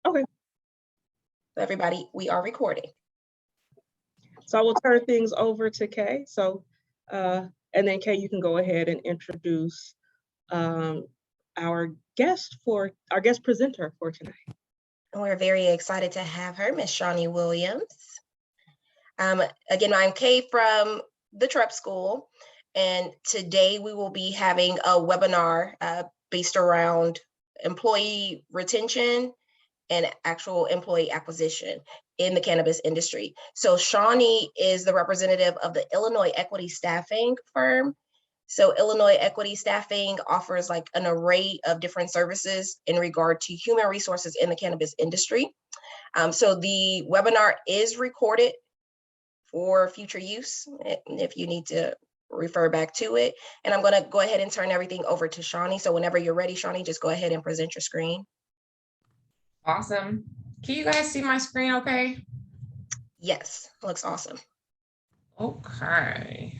Okay. Everybody, we are recording. So I will turn things over to Kay. And then Kay, you can go ahead and introduce our guest presenter for tonight. We're very excited to have her, Ms. Shawnee Williams. Again, I'm Kay from the TREP School, and today we will be having a webinar based around employee retention and actual employee acquisition in the cannabis industry. So Shawnee is the representative of the Illinois Equity Staffing firm. So Illinois Equity Staffing offers like an array of different services in regard to human resources in the cannabis industry. So the webinar is recorded for future use if you need to refer back to it. And I'm gonna go ahead and turn everything over to Shawnee. So whenever you're ready, Shawnee, just go ahead and present your screen. Awesome. Can you guys see my screen okay? Yes, looks awesome. Okay.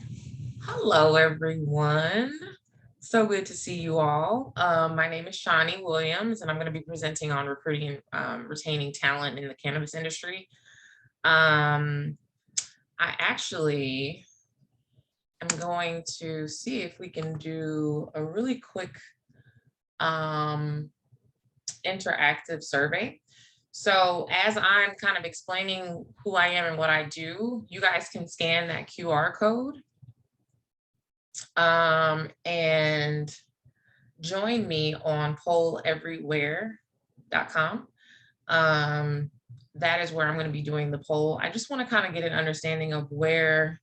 Hello, everyone. So good to see you all. My name is Shawnee Williams, and I'm going to be presenting on recruiting and retaining talent in the cannabis industry. I actually am going to see if we can do a really quick interactive survey. So as I'm kind of explaining who I am and what I do, you guys can scan that QR code and join me on polleverywhere.com. That is where I'm going to be doing the poll. I just want to kind of get an understanding of where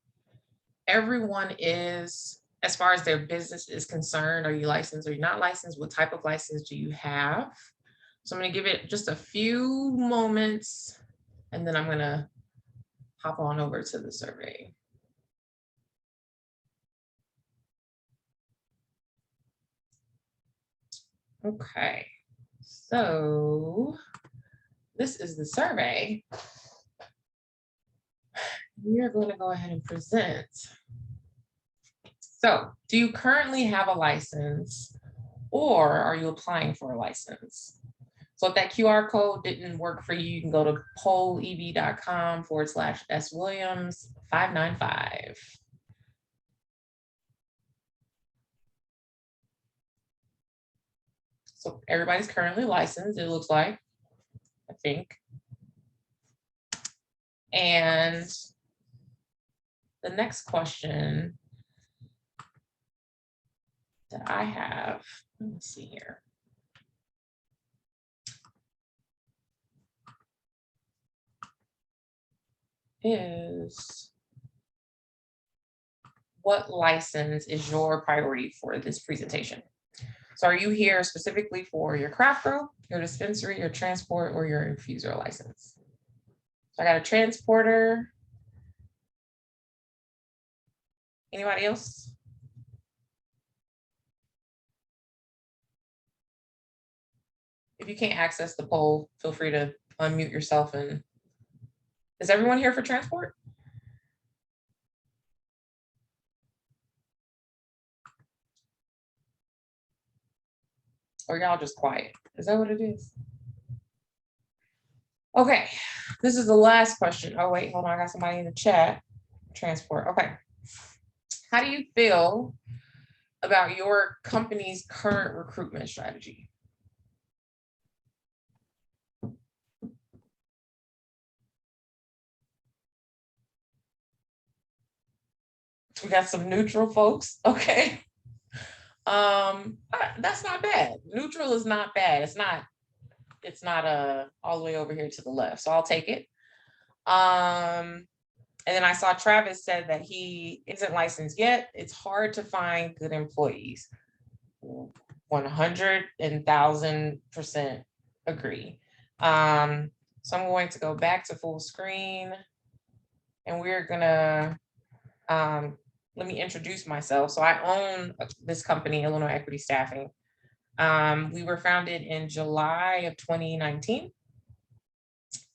everyone is as far as their business is concerned. Are you licensed? Are you not licensed? What type of license do you have? So I'm going to give it just a few moments, and then I'm going to hop on over to the survey. Okay, so this is the survey. We are going to go ahead and present. So, do you currently have a license, or are you applying for a license? So if that QR code didn't work for you, you can go to pollev.com/SWilliams595. So everybody's currently licensed, it looks like, I think. And the next question that I have, let me see here. Is what license is your priority for this presentation? So are you here specifically for your craft grow, your dispensary, your transport, or your infuser license? So I got a transporter. Anybody else? If you can't access the poll, feel free to unmute yourself. And is everyone here for transport? Or y'all just quiet? Is that what it is? Okay, this is the last question. Oh wait, hold on, I got somebody in the chat. Transport, okay. How do you feel about your company's current recruitment strategy? We got some neutral folks, okay. That's not bad. Neutral is not bad. It's not all the way over here to the left, so I'll take it. And then I saw Travis said that he isn't licensed yet. It's hard to find good employees. 100,000% agree. So I'm going to go back to full screen, and we're gonna let me introduce myself. So I own this company, Illinois Equity Staffing. We were founded in July of 2019.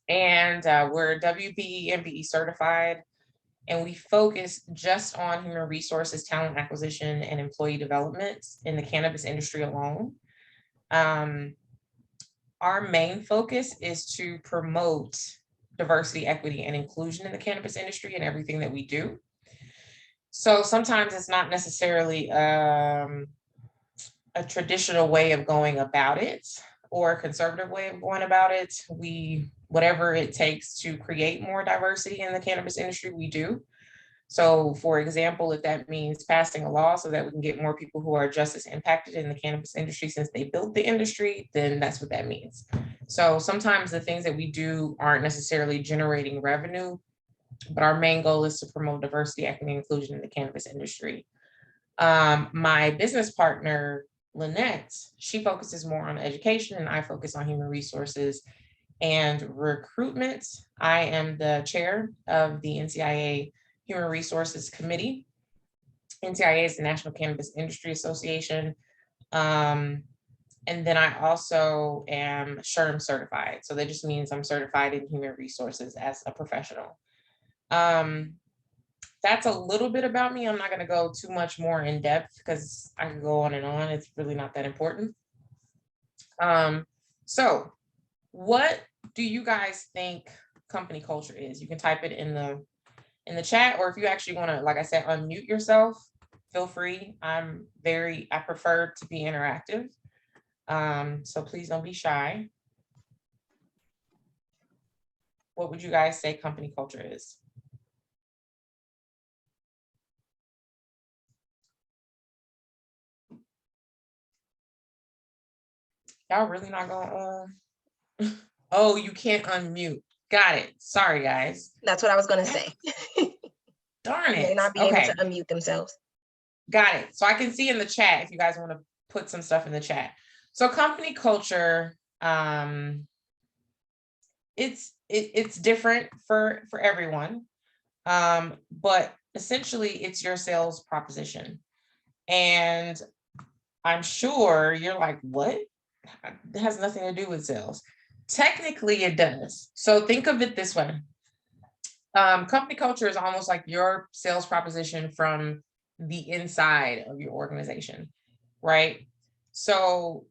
And we're WBE and MBE certified. And we focus just on human resources, talent acquisition, and employee development in the cannabis industry alone. Our main focus is to promote diversity, equity, and inclusion in the cannabis industry and everything that we do. So sometimes it's not necessarily a traditional way of going about it or a conservative way of going about it. Whatever it takes to create more diversity in the cannabis industry, we do. So for example, if that means passing a law so that we can get more people who are just as impacted in the cannabis industry since they built the industry, then that's what that means. So sometimes the things that we do aren't necessarily generating revenue, but our main goal is to promote diversity, equity, and inclusion in the cannabis industry. My business partner, Lynette, she focuses more on education and I focus on human resources and recruitment. I am the chair of the NCIA Human Resources Committee. NCIA is the National Cannabis Industry Association. And then I also am SHRM certified. So that just means I'm certified in human resources as a professional. That's a little bit about me. I'm not going to go too much more in depth because I could go on and on. It's really not that important. So what do you guys think company culture is? You can type it in the chat, or if you actually want to, like I said, unmute yourself, feel free. I prefer to be interactive. So please don't be shy. What would you guys say company culture is? Y'all really not gonna, oh, you can't unmute. Got it. Sorry, guys. That's what I was going to say. Darn They it. not be able to unmute themselves. Got it. So I can see in the chat if you guys want to put some stuff in the chat. So company culture, it's different for everyone, but essentially it's your sales proposition. And I'm sure you're like, what? It has nothing to do with sales. Technically it does. So think of it this way. Company culture is almost like your sales proposition from the inside of your organization, right? So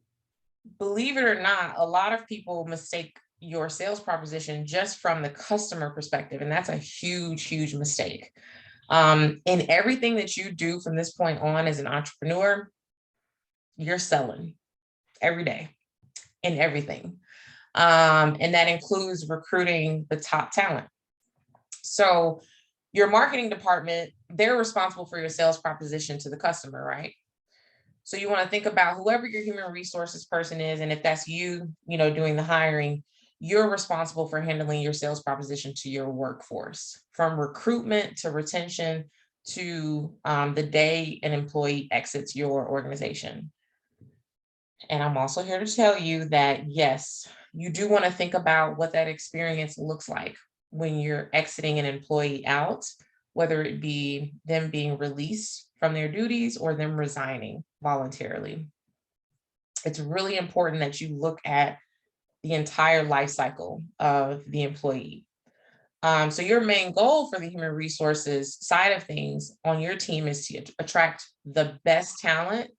believe it or not, a lot of people mistake your sales proposition just from the customer perspective. And that's a huge, huge mistake. In everything that you do from this point on as an entrepreneur, you're selling every day in everything. And that includes recruiting the top talent. So your marketing department, they're responsible for your sales proposition to the customer, right? So you want to think about whoever your human resources person is, and if that's you, doing the hiring, you're responsible for handling your sales proposition to your workforce, from recruitment to retention to the day an employee exits your organization. And I'm also here to tell you that, yes, you do want to think about what that experience looks like when you're exiting an employee out, whether it be them being released from their duties or them resigning voluntarily. It's really important that you look at the entire life cycle of the employee. So your main goal for the human resources side of things on your team is to attract the best talent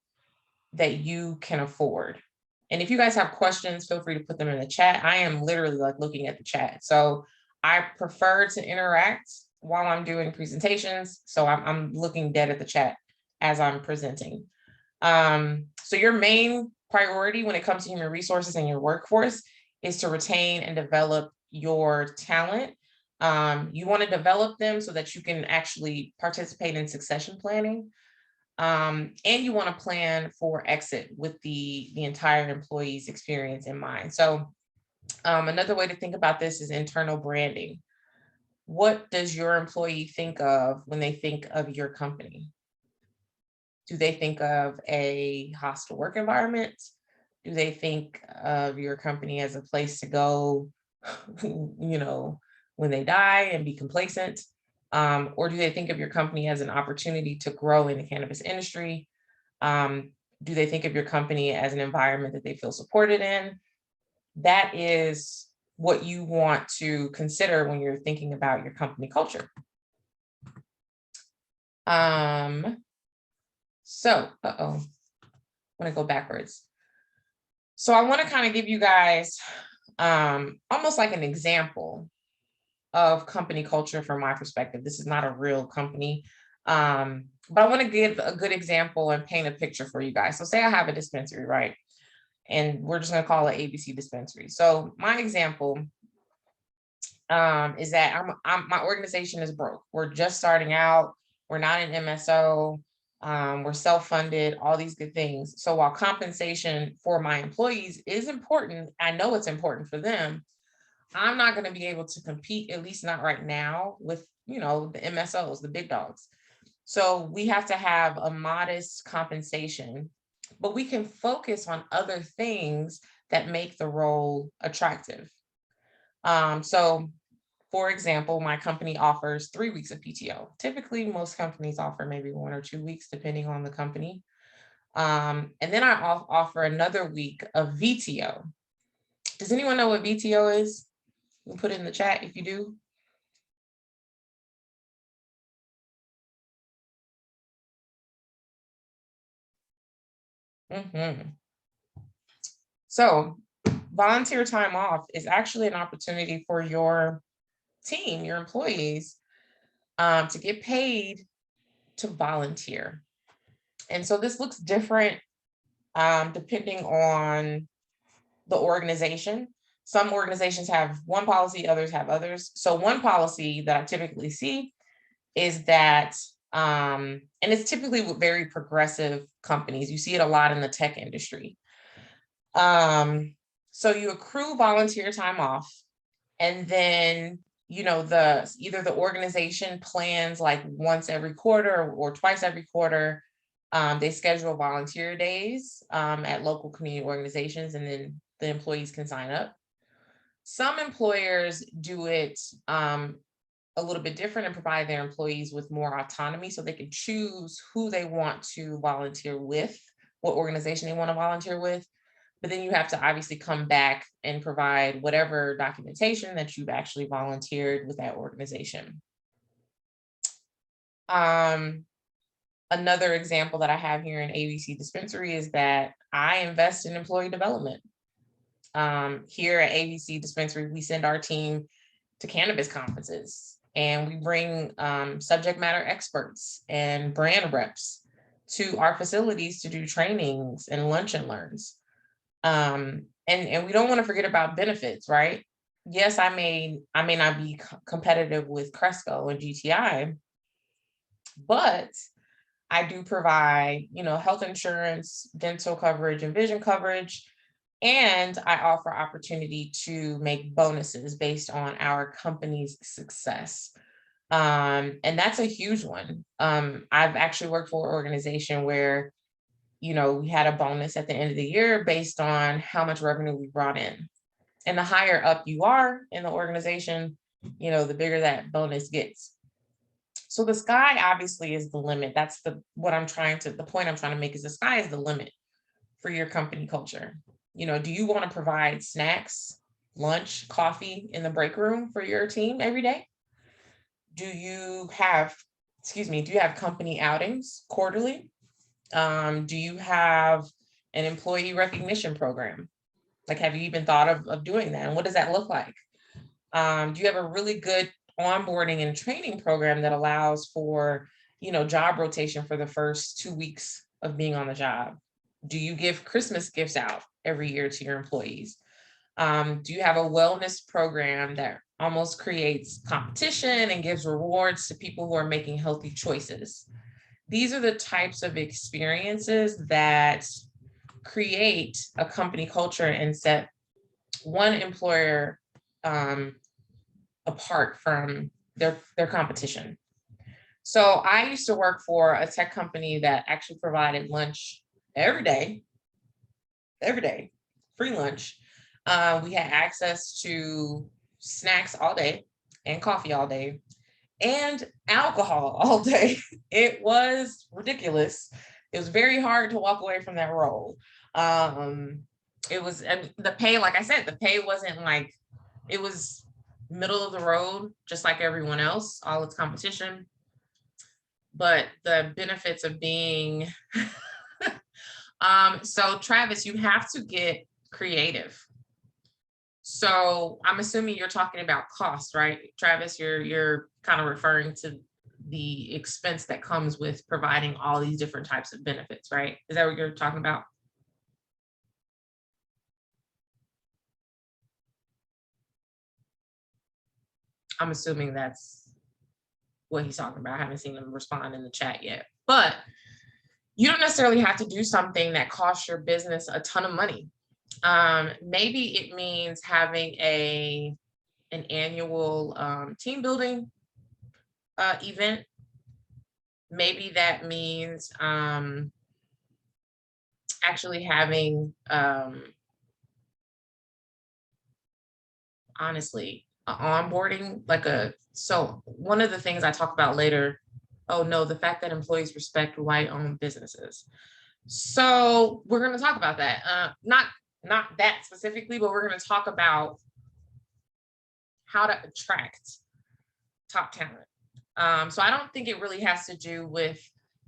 that you can afford. And if you guys have questions, feel free to put them in the chat. I am literally looking at the chat. So I prefer to interact while I'm doing presentations. So I'm looking dead at the chat as I'm presenting. So your main priority when it comes to human resources and your workforce is to retain and develop your talent. You want to develop them so that you can actually participate in succession planning. And you want to plan for exit with the entire employee's experience in mind. So another way to think about this is internal branding. What does your employee think of when they think of your company? Do they think of a hostile work environment? Do they think of your company as a place to go, when they die and be complacent? Or do they think of your company as an opportunity to grow in the cannabis industry? Do they think of your company as an environment that they feel supported in? That is what you want to consider when you're thinking about your company culture. So, I'm gonna go backwards. So I want to kind of give you guys almost like an example of company culture from my perspective. This is not a real company, but I want to give a good example and paint a picture for you guys. So say I have a dispensary, right? And we're just going to call it ABC Dispensary. So my example is that my organization is broke. We're just starting out. We're not an MSO. We're self-funded, all these good things. So while compensation for my employees is important, I know it's important for them. I'm not going to be able to compete, at least not right now, with, you know, the MSOs, the big dogs. So we have to have a modest compensation, but we can focus on other things that make the role attractive. So for example, my company offers 3 weeks of PTO. Typically, most companies offer maybe 1 or 2 weeks, depending on the company. And then I offer another week of VTO. Does anyone know what VTO is? You can put it in the chat if you do. So volunteer time off is actually an opportunity for your team, your employees, to get paid to volunteer. And so this looks different depending on the organization. Some organizations have one policy, others have others. So one policy that I typically see is that, and it's typically with very progressive companies. You see it a lot in the tech industry. So you accrue volunteer time off, and then, you know, either the organization plans like once every quarter or twice every quarter. They schedule volunteer days at local community organizations, and then the employees can sign up. Some employers do it a little bit different and provide their employees with more autonomy so they can choose who they want to volunteer with, what organization they want to volunteer with. But then you have to obviously come back and provide whatever documentation that you've actually volunteered with that organization. Another example that I have here in ABC Dispensary is that I invest in employee development. Here at ABC Dispensary, we send our team to cannabis conferences, and we bring subject matter experts and brand reps to our facilities to do trainings and lunch and learns. And we don't want to forget about benefits, right? Yes, I may not be competitive with Cresco and GTI, but I do provide, you know, health insurance, dental coverage, and vision coverage. And I offer opportunity to make bonuses based on our company's success. And that's a huge one. I've actually worked for an organization where, you know, we had a bonus at the end of the year based on how much revenue we brought in. And the higher up you are in the organization, you know, the bigger that bonus gets. So the sky obviously is the limit. That's the point I'm trying to make is the sky is the limit for your company culture. You know, do you want to provide snacks, lunch, coffee in the break room for your team every day? Do you have company outings quarterly? Do you have an employee recognition program? Like, have you even thought of doing that? And what does that look like? Do you have a really good onboarding and training program that allows for, you know, job rotation for the first 2 weeks of being on the job? Do you give Christmas gifts out every year to your employees? Do you have a wellness program that almost creates competition and gives rewards to people who are making healthy choices? These are the types of experiences that create a company culture and set one employer apart from their competition. So I used to work for a tech company that actually provided lunch every day, free lunch. We had access to snacks all day and coffee all day and alcohol all day. It was ridiculous. It was very hard to walk away from that role. It was, and the pay, like I said, the pay wasn't like, it was middle of the road, just like everyone else, all its competition. But the benefits of being, so Travis, you have to get creative. So I'm assuming you're talking about cost, right? Travis, you're kind of referring to the expense that comes with providing all these different types of benefits, right? Is that what you're talking about? I'm assuming that's what he's talking about. I haven't seen him respond in the chat yet, but you don't necessarily have to do something that costs your business a ton of money. Maybe it means having an annual team building event. Maybe that means actually having, honestly, onboarding, so one of the things I talk about later, oh no, the fact that employees respect white-owned businesses. So we're going to talk about that. Not that specifically, but we're going to talk about how to attract top talent. So I don't think it really has to do with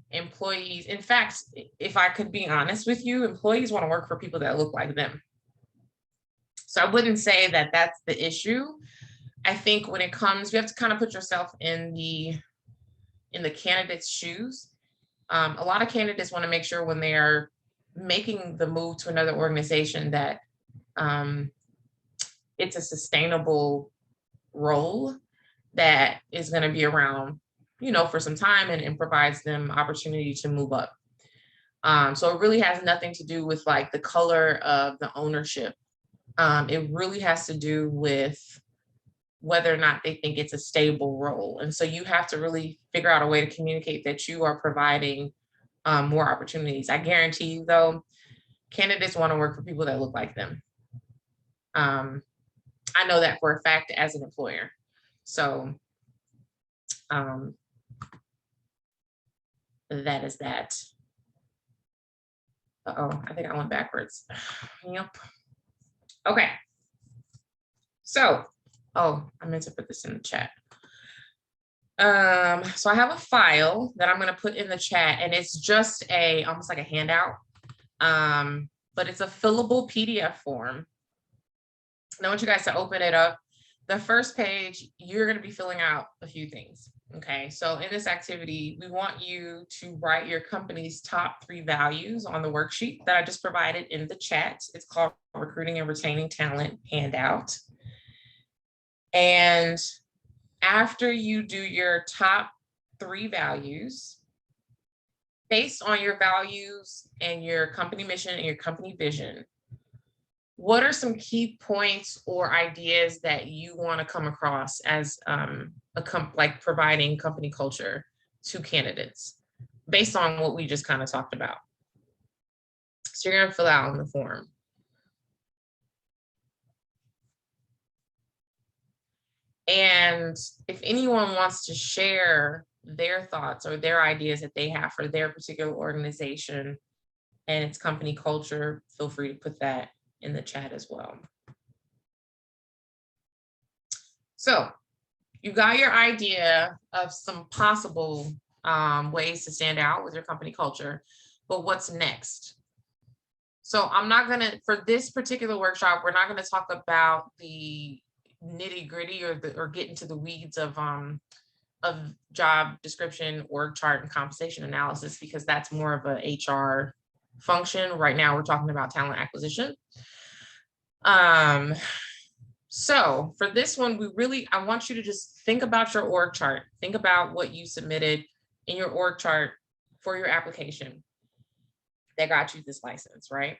employees. In fact, if I could be honest with you, employees want to work for people that look like them. So I wouldn't say that that's the issue. I think when it comes, you have to kind of put yourself in the candidate's shoes. A lot of candidates want to make sure when they are making the move to another organization that it's a sustainable role that is going to be around, for some time and provides them opportunity to move up. So it really has nothing to do with like the color of the ownership. It really has to do with whether or not they think it's a stable role. And so you have to really figure out a way to communicate that you are providing more opportunities. I guarantee you though, candidates want to work for people that look like them. I know that for a fact as an employer. So that is that. Uh-oh, I think I went backwards. Yep. Okay. So, oh, I meant to put this in the chat. So I have a file that I'm going to put in the chat, and it's just almost like a handout, but it's a fillable PDF form. And I want you guys to open it up. The first page, you're going to be filling out a few things. Okay, so in this activity, we want you to write your company's top 3 values on the worksheet that I just provided in the chat. It's called Recruiting and Retaining Talent Handout. And after you do your top 3 values, based on your values and your company mission and your company vision, what are some key points or ideas that you want to come across as like providing company culture to candidates based on what we just kind of talked about? So you're going to fill out on the form. And if anyone wants to share their thoughts or their ideas that they have for their particular organization and its company culture, feel free to put that in the chat as well. So you got your idea of some possible ways to stand out with your company culture, but what's next? So I'm not gonna, for this particular workshop, we're not gonna talk about the nitty gritty or get into the weeds of job description, org chart, and compensation analysis, because that's more of a HR function. Right now, we're talking about talent acquisition. So for this one, I want you to just think about your org chart. Think about what you submitted in your org chart for your application that got you this license, right?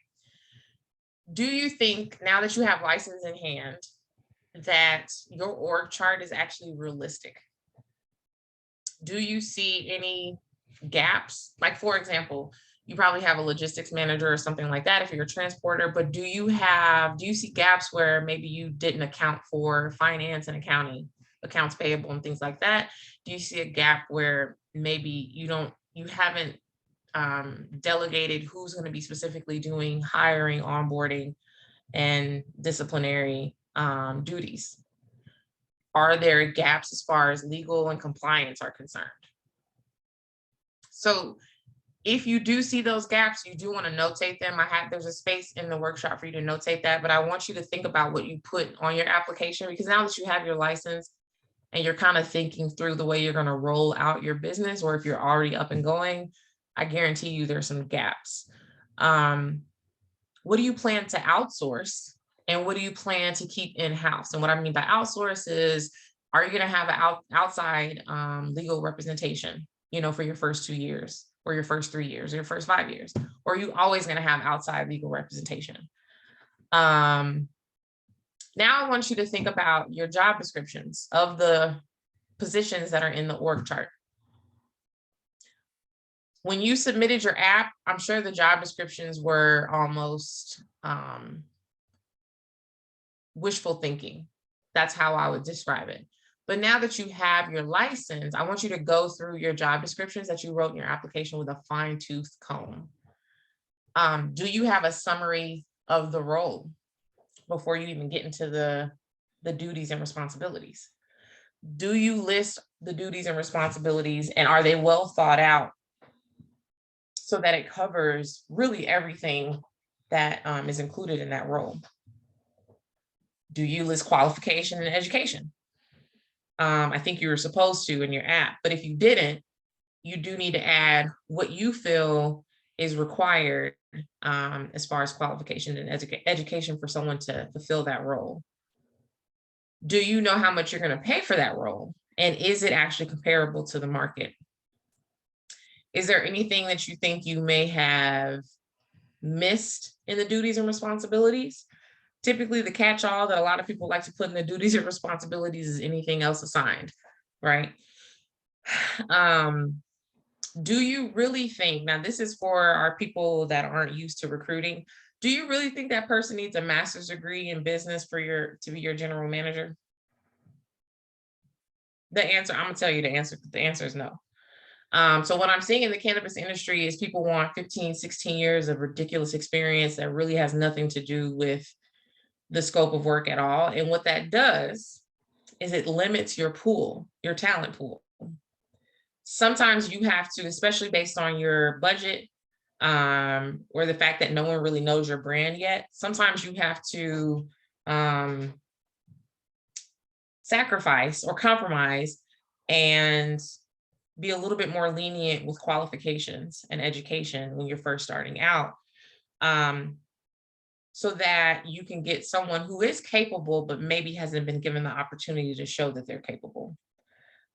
Do you think, now that you have license in hand, that your org chart is actually realistic? Do you see any gaps? Like, for example, you probably have a logistics manager or something like that if you're a transporter, but do you see gaps where maybe you didn't account for finance and accounting, accounts payable and things like that? Do you see a gap where maybe you haven't delegated who's going to be specifically doing hiring, onboarding, and disciplinary duties? Are there gaps as far as legal and compliance are concerned? So if you do see those gaps, you do want to notate them. There's a space in the workshop for you to notate that, but I want you to think about what you put on your application, because now that you have your license and you're kind of thinking through the way you're going to roll out your business, or if you're already up and going, I guarantee you there's some gaps. What do you plan to outsource? And what do you plan to keep in-house? And what I mean by outsource is, are you going to have an outside legal representation, for your first 2 years, or your first 3 years, or your first 5 years? Or are you always going to have outside legal representation? Now I want you to think about your job descriptions of the positions that are in the org chart. When you submitted your app, I'm sure the job descriptions were almost wishful thinking. That's how I would describe it. But now that you have your license, I want you to go through your job descriptions that you wrote in your application with a fine-tooth comb. Do you have a summary of the role before you even get into the duties and responsibilities? Do you list the duties and responsibilities, and are they well thought out so that it covers really everything that is included in that role? Do you list qualification and education? I think you were supposed to in your app, but if you didn't, you do need to add what you feel is required as far as qualification and education for someone to fulfill that role. Do you know how much you're going to pay for that role? And is it actually comparable to the market? Is there anything that you think you may have missed in the duties and responsibilities? Typically, the catch-all that a lot of people like to put in the duties and responsibilities is anything else assigned, right? Do you really think, now this is for our people that aren't used to recruiting, do you really think that person needs a master's degree in business to be your general manager? The answer, I'm gonna tell you the answer is no. So what I'm seeing in the cannabis industry is people want 15, 16 years of ridiculous experience that really has nothing to do with the scope of work at all. And what that does is it limits your pool, your talent pool. Sometimes you have to, especially based on your budget or the fact that no one really knows your brand yet, sometimes you have to sacrifice or compromise and be a little bit more lenient with qualifications and education when you're first starting out, so that you can get someone who is capable, but maybe hasn't been given the opportunity to show that they're capable.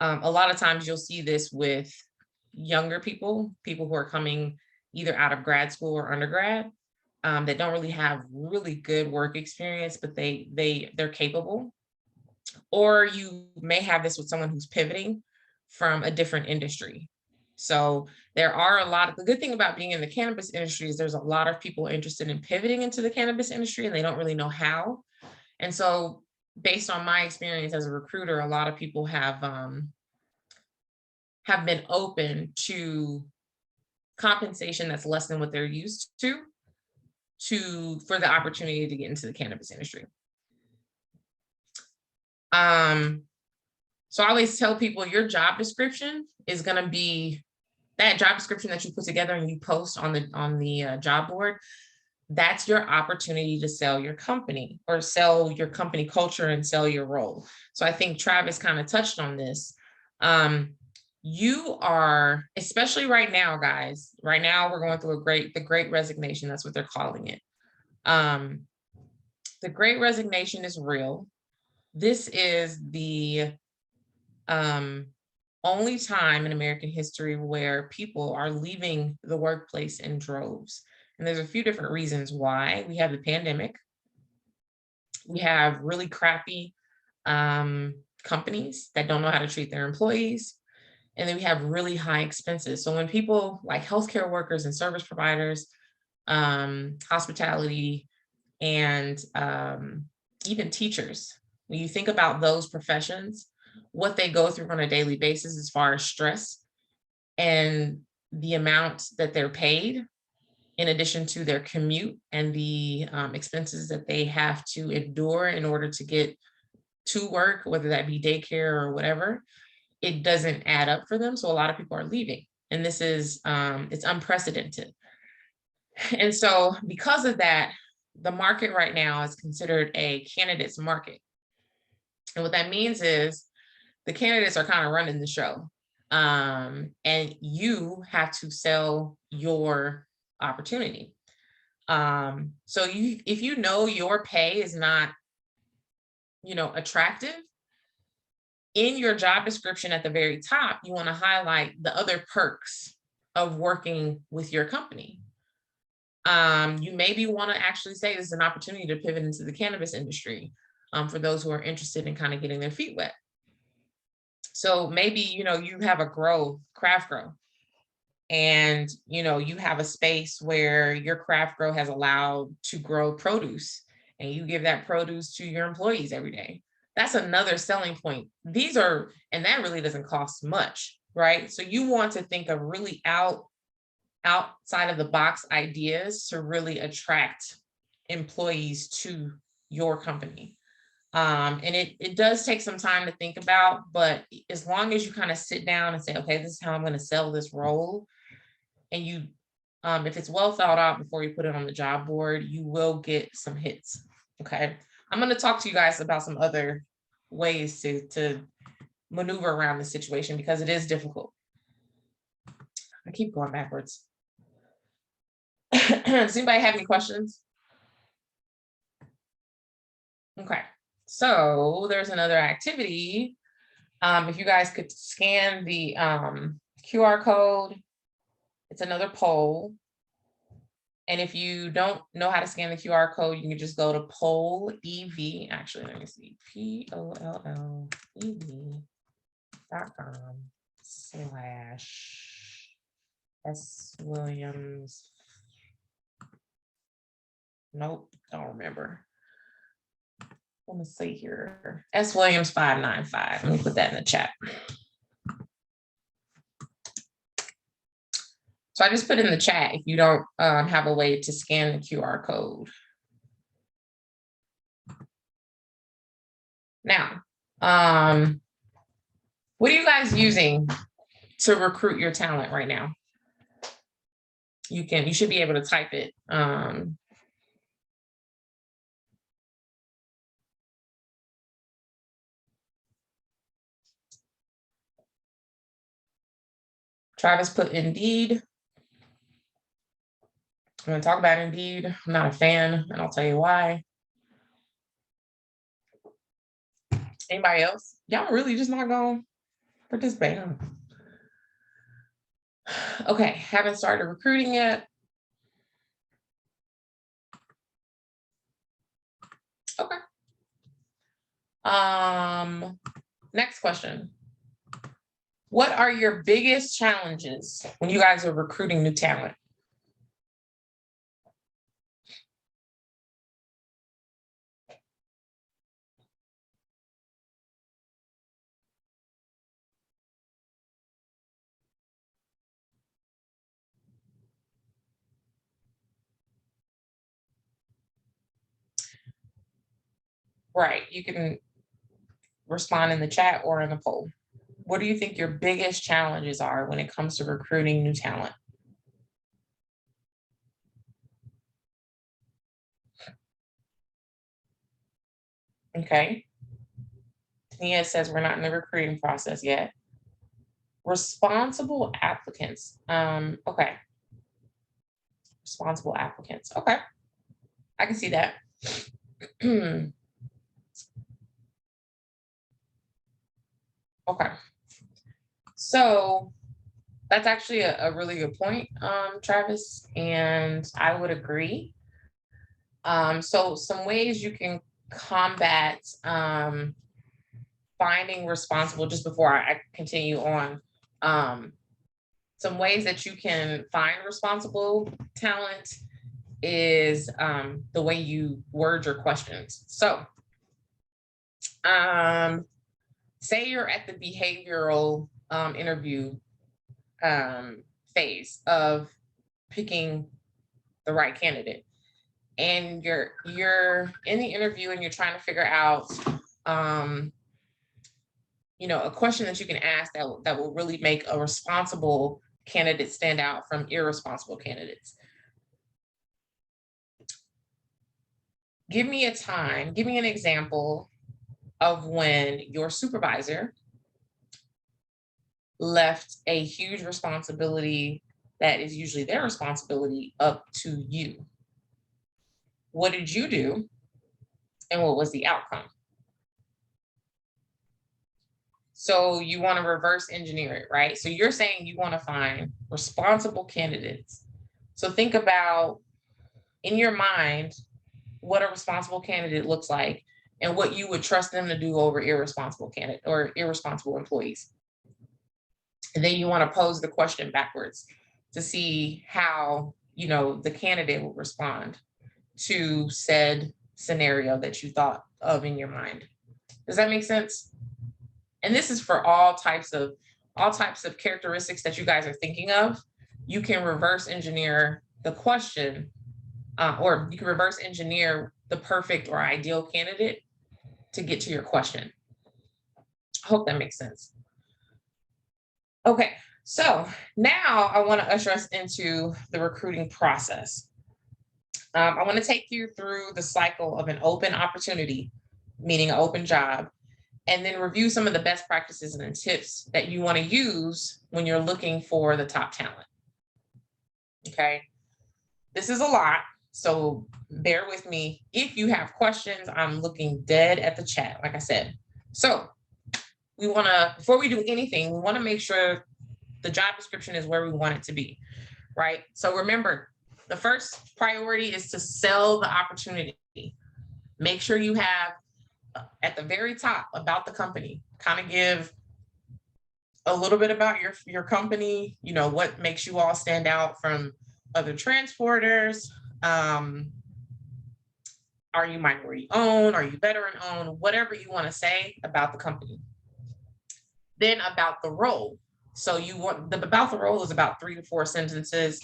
A lot of times you'll see this with younger people who are coming either out of grad school or undergrad that don't really have really good work experience, but they're capable. Or you may have this with someone who's pivoting from a different industry. So there are the good thing about being in the cannabis industry is there's a lot of people interested in pivoting into the cannabis industry and they don't really know how. And so based on my experience as a recruiter, a lot of people have been open to compensation that's less than what they're used to for the opportunity to get into the cannabis industry. So I always tell people your job description is going to be that job description that you put together and you post on the job board. That's your opportunity to sell your company or sell your company culture and sell your role. So I think Travis kind of touched on this. You are, especially right now, guys, right now we're going through the great resignation. That's what they're calling it. The great resignation is real. This is the only time in American history where people are leaving the workplace in droves. And there's a few different reasons why. We have the pandemic. We have really crappy companies that don't know how to treat their employees. And then we have really high expenses. So when people like healthcare workers and service providers, hospitality, and even teachers, when you think about those professions, what they go through on a daily basis as far as stress and the amount that they're paid, in addition to their commute and the expenses that they have to endure in order to get to work, whether that be daycare or whatever, it doesn't add up for them. So a lot of people are leaving. And this is, it's unprecedented. And so because of that, the market right now is considered a candidates market. And what that means is the candidates are kind of running the show. And you have to sell your opportunity. So if you know your pay is not, attractive, in your job description at the very top, you want to highlight the other perks of working with your company. You maybe want to actually say this is an opportunity to pivot into the cannabis industry, for those who are interested in kind of getting their feet wet. So maybe, you have a craft grow, and, you have a space where your craft grow has allowed to grow produce, and you give that produce to your employees every day. That's another selling point. And that really doesn't cost much, right? So you want to think of really outside of the box ideas to really attract employees to your company. And it does take some time to think about, but as long as you kind of sit down and say, okay, this is how I'm going to sell this role, and you, if it's well thought out before you put it on the job board, you will get some hits. Okay. I'm going to talk to you guys about some other ways to maneuver around the situation, because it is difficult. I keep going backwards. Does anybody have any questions? Okay. So there's another activity. If you guys could scan the QR code, it's another poll. And if you don't know how to scan the QR code, you can just go to pollev. Actually, let me see, pollev.com/S.Williams. Nope, don't remember. Let me see here. S. Williams 595. Let me put that in the chat. So I just put in the chat if you don't have a way to scan the QR code. Now, what are you guys using to recruit your talent right now? You should be able to type it. Travis put Indeed. I'm going to talk about Indeed. I'm not a fan, and I'll tell you why. Anybody else? Y'all really just not going to participate, huh? Okay, haven't started recruiting yet. Okay. Next question. What are your biggest challenges when you guys are recruiting new talent? Right, you can respond in the chat or in the poll. What do you think your biggest challenges are when it comes to recruiting new talent? Okay. Tania says we're not in the recruiting process yet. Responsible applicants. Okay. Responsible applicants. Okay. I can see that. Okay. So that's actually a really good point, Travis, and I would agree. So some ways you can combat finding responsible, just before I continue on, some ways that you can find responsible talent is the way you word your questions. So say you're at the behavioral interview phase of picking the right candidate, and you're in the interview and you're trying to figure out a question that you can ask that will really make a responsible candidates stand out from irresponsible candidates? Give me a time, give me an example of when your supervisor left a huge responsibility that is usually their responsibility up to you. What did you do? And what was the outcome? So you want to reverse engineer it, right? So you're saying you want to find responsible candidates. So think about, in your mind, what a responsible candidate looks like and what you would trust them to do over irresponsible candidate or irresponsible employees. And then you want to pose the question backwards to see how, you know, the candidate will respond to said scenario that you thought of in your mind. Does that make sense? And this is for all types of characteristics that you guys are thinking of. You can reverse engineer the question, or you can reverse engineer the perfect or ideal candidate to get to your question. I hope that makes sense. Okay, so now I want to usher us into the recruiting process. I want to take you through the cycle of an open opportunity, meaning an open job, and then review some of the best practices and tips that you want to use when you're looking for the top talent. Okay, this is a lot, so bear with me. If you have questions, I'm looking dead at the chat, like I said. So we want to, before we do anything, we want to make sure the job description is where we want it to be, right? So remember, the first priority is to sell the opportunity. Make sure you have at the very top about the company, kind of give a little bit about your company, you know, what makes you all stand out from other transporters. Are you minority owned? Are you veteran owned? Whatever you want to say about the company. Then about the role. So you want about the role is about 3 to 4 sentences,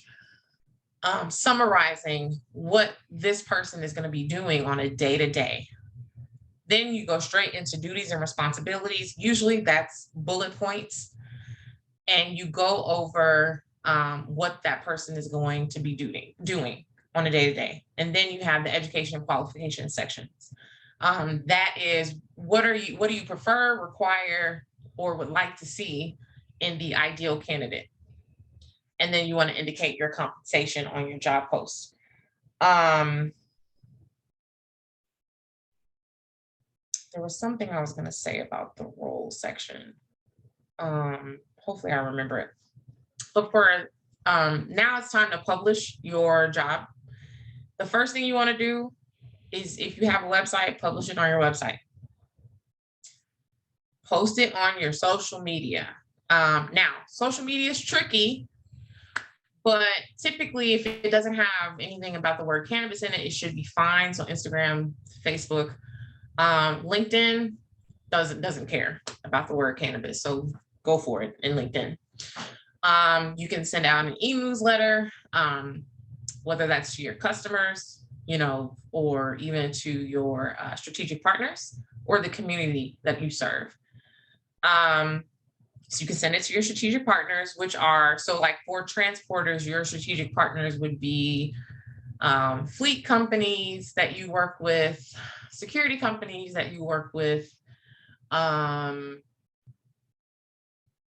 summarizing what this person is going to be doing on a day-to-day. Then you go straight into duties and responsibilities. Usually that's bullet points. And you go over what that person is going to be doing on a day-to-day. And then you have the education and qualification sections. That is, what do you prefer, require, or would like to see in the ideal candidate? And then you want to indicate your compensation on your job post. There was something I was going to say about the role section. Hopefully I remember it. But for now it's time to publish your job. The first thing you want to do is, if you have a website, publish it on your website. Post it on your social media. Now, social media is tricky, but typically if it doesn't have anything about the word cannabis in it, it should be fine. So Instagram, Facebook, LinkedIn doesn't care about the word cannabis. So go for it in LinkedIn. You can send out an e-newsletter, whether that's to your customers, you know, or even to your strategic partners or the community that you serve. So you can send it to your strategic partners, which are, so like for transporters, your strategic partners would be fleet companies that you work with, security companies that you work with,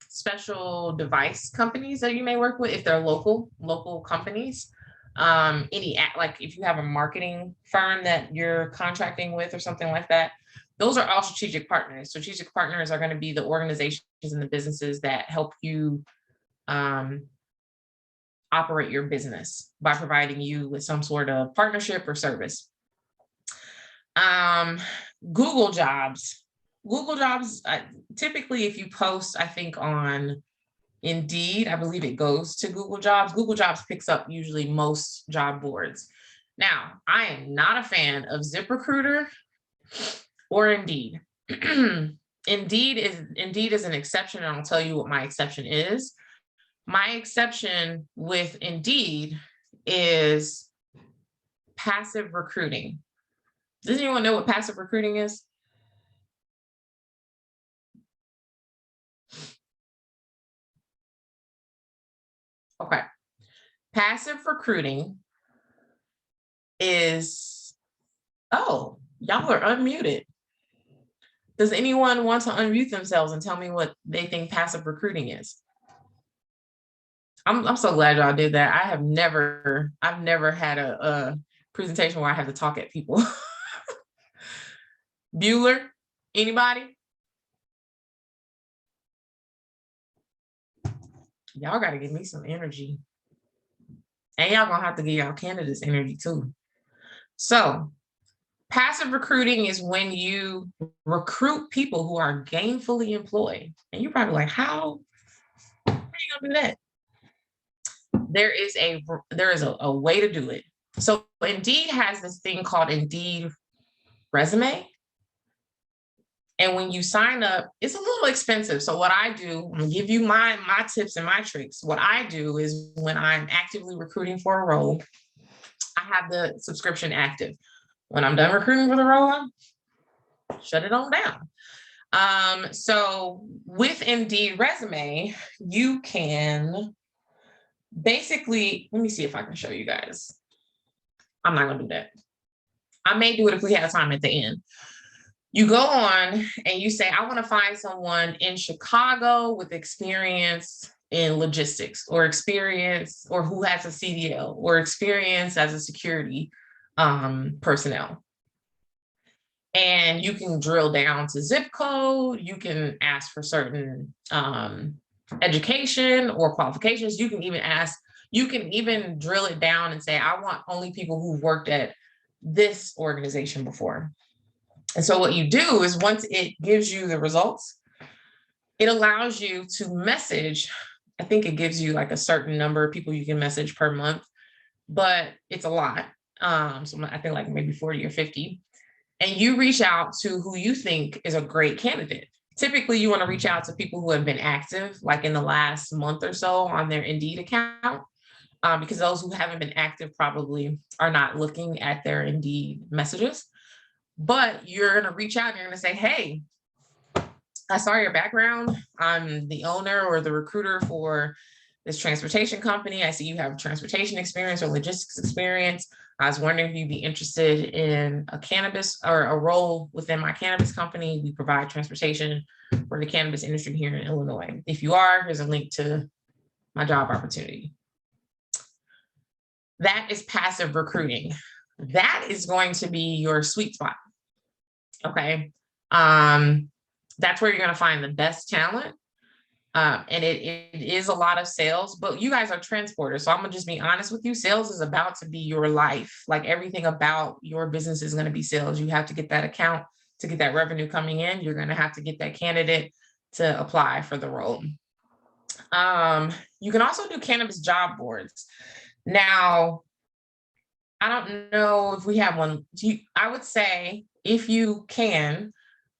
special device companies that you may work with if they're local companies. Like if you have a marketing firm that you're contracting with or something like that, those are all strategic partners. Strategic partners are going to be the organizations and the businesses that help you operate your business by providing you with some sort of partnership or service. Google Jobs. Typically if you post, I think on Indeed, I believe it goes to Google Jobs. Google Jobs picks up usually most job boards. Now, I am not a fan of ZipRecruiter or Indeed. Indeed is an exception, and I'll tell you what my exception is. My exception with Indeed is passive recruiting. Does anyone know what passive recruiting is? Okay. Passive recruiting is, oh, y'all are unmuted. Does anyone want to unmute themselves and tell me what they think passive recruiting is? I'm so glad y'all did that. I've never had a presentation where I have to talk at people. Bueller, anybody? Y'all got to give me some energy. And y'all gonna have to give y'all candidates energy too. So passive recruiting is when you recruit people who are gainfully employed. And you're probably like, how are you gonna do that? There is a way to do it. So Indeed has this thing called Indeed Resume. And when you sign up, it's a little expensive. So what I do, I'm gonna give you my tips and my tricks. What I do is when I'm actively recruiting for a role, I have the subscription active. When I'm done recruiting for the role, shut it on down. So with Indeed Resume, you can basically, let me see if I can show you guys. I'm not gonna do that. I may do it if we have time at the end. You go on and you say, I want to find someone in Chicago with experience in logistics or experience or who has a CDL or experience as a security personnel. And you can drill down to zip code. You can ask for certain education or qualifications. You can even drill it down and say, I want only people who've worked at this organization before. And so what you do is once it gives you the results, it allows you to message. I think it gives you like a certain number of people you can message per month, but it's a lot. So I think like maybe 40 or 50. And you reach out to who you think is a great candidate. Typically, you want to reach out to people who have been active, like in the last month or so on their Indeed account, because those who haven't been active probably are not looking at their Indeed messages. But you're going to reach out and you're going to say, hey, I saw your background. I'm the owner or the recruiter for this transportation company. I see you have transportation experience or logistics experience. I was wondering if you'd be interested in a cannabis or a role within my cannabis company. We provide transportation for the cannabis industry here in Illinois. If you are, here's a link to my job opportunity. That is passive recruiting. That is going to be your sweet spot. Okay. That's where you're going to find the best talent. And it is a lot of sales, but you guys are transporters. So I'm gonna just be honest with you. Sales is about to be your life. Like everything about your business is going to be sales. You have to get that account to get that revenue coming in. You're going to have to get that candidate to apply for the role. You can also do cannabis job boards. Now, I don't know if we have one. I would say if you can,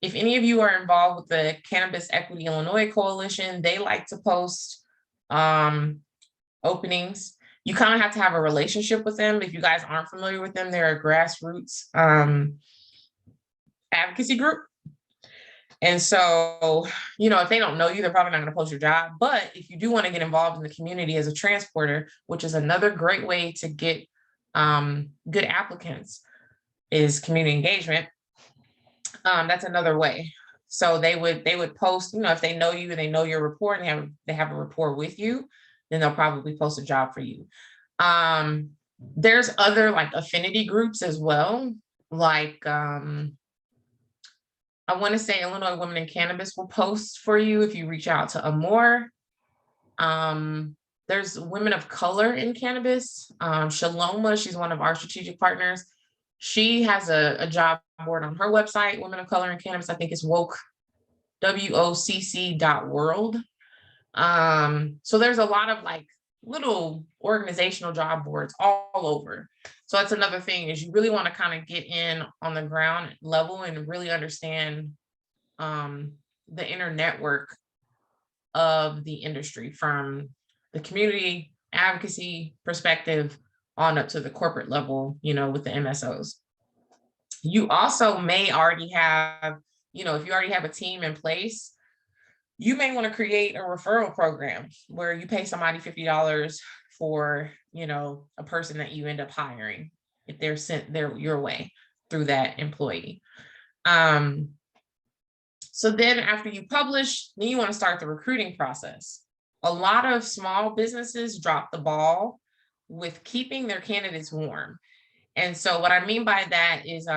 if any of you are involved with the Cannabis Equity Illinois Coalition, they like to post openings. You kind of have to have a relationship with them. If you guys aren't familiar with them, they're a grassroots advocacy group. And so, you know, if they don't know you, they're probably not going to post your job. But if you do want to get involved in the community as a transporter, which is another great way to get good applicants, is community engagement. That's another way. So they would post, you know, if they know you and they know your rapport and they have a rapport with you, then they'll probably post a job for you. There's other like affinity groups as well. Like I want to say Illinois Women in Cannabis will post for you if you reach out to Amor. There's Women of Color in Cannabis. Shaloma, she's one of our strategic partners. She has a job board on her website, Women of Color in Cannabis. I think it's woke, WOCC.world. So there's a lot of like little organizational job boards all over. So that's another thing is you really want to kind of get in on the ground level and really understand the inner network of the industry from the community advocacy perspective on up to the corporate level, you know, with the MSOs. You also may already have, you know, if you already have a team in place, you may want to create a referral program where you pay somebody $50 for, a person that you end up hiring if they're sent your way through that employee. So then after you publish, then you want to start the recruiting process. A lot of small businesses drop the ball with keeping their candidates warm. And so what I mean by that is,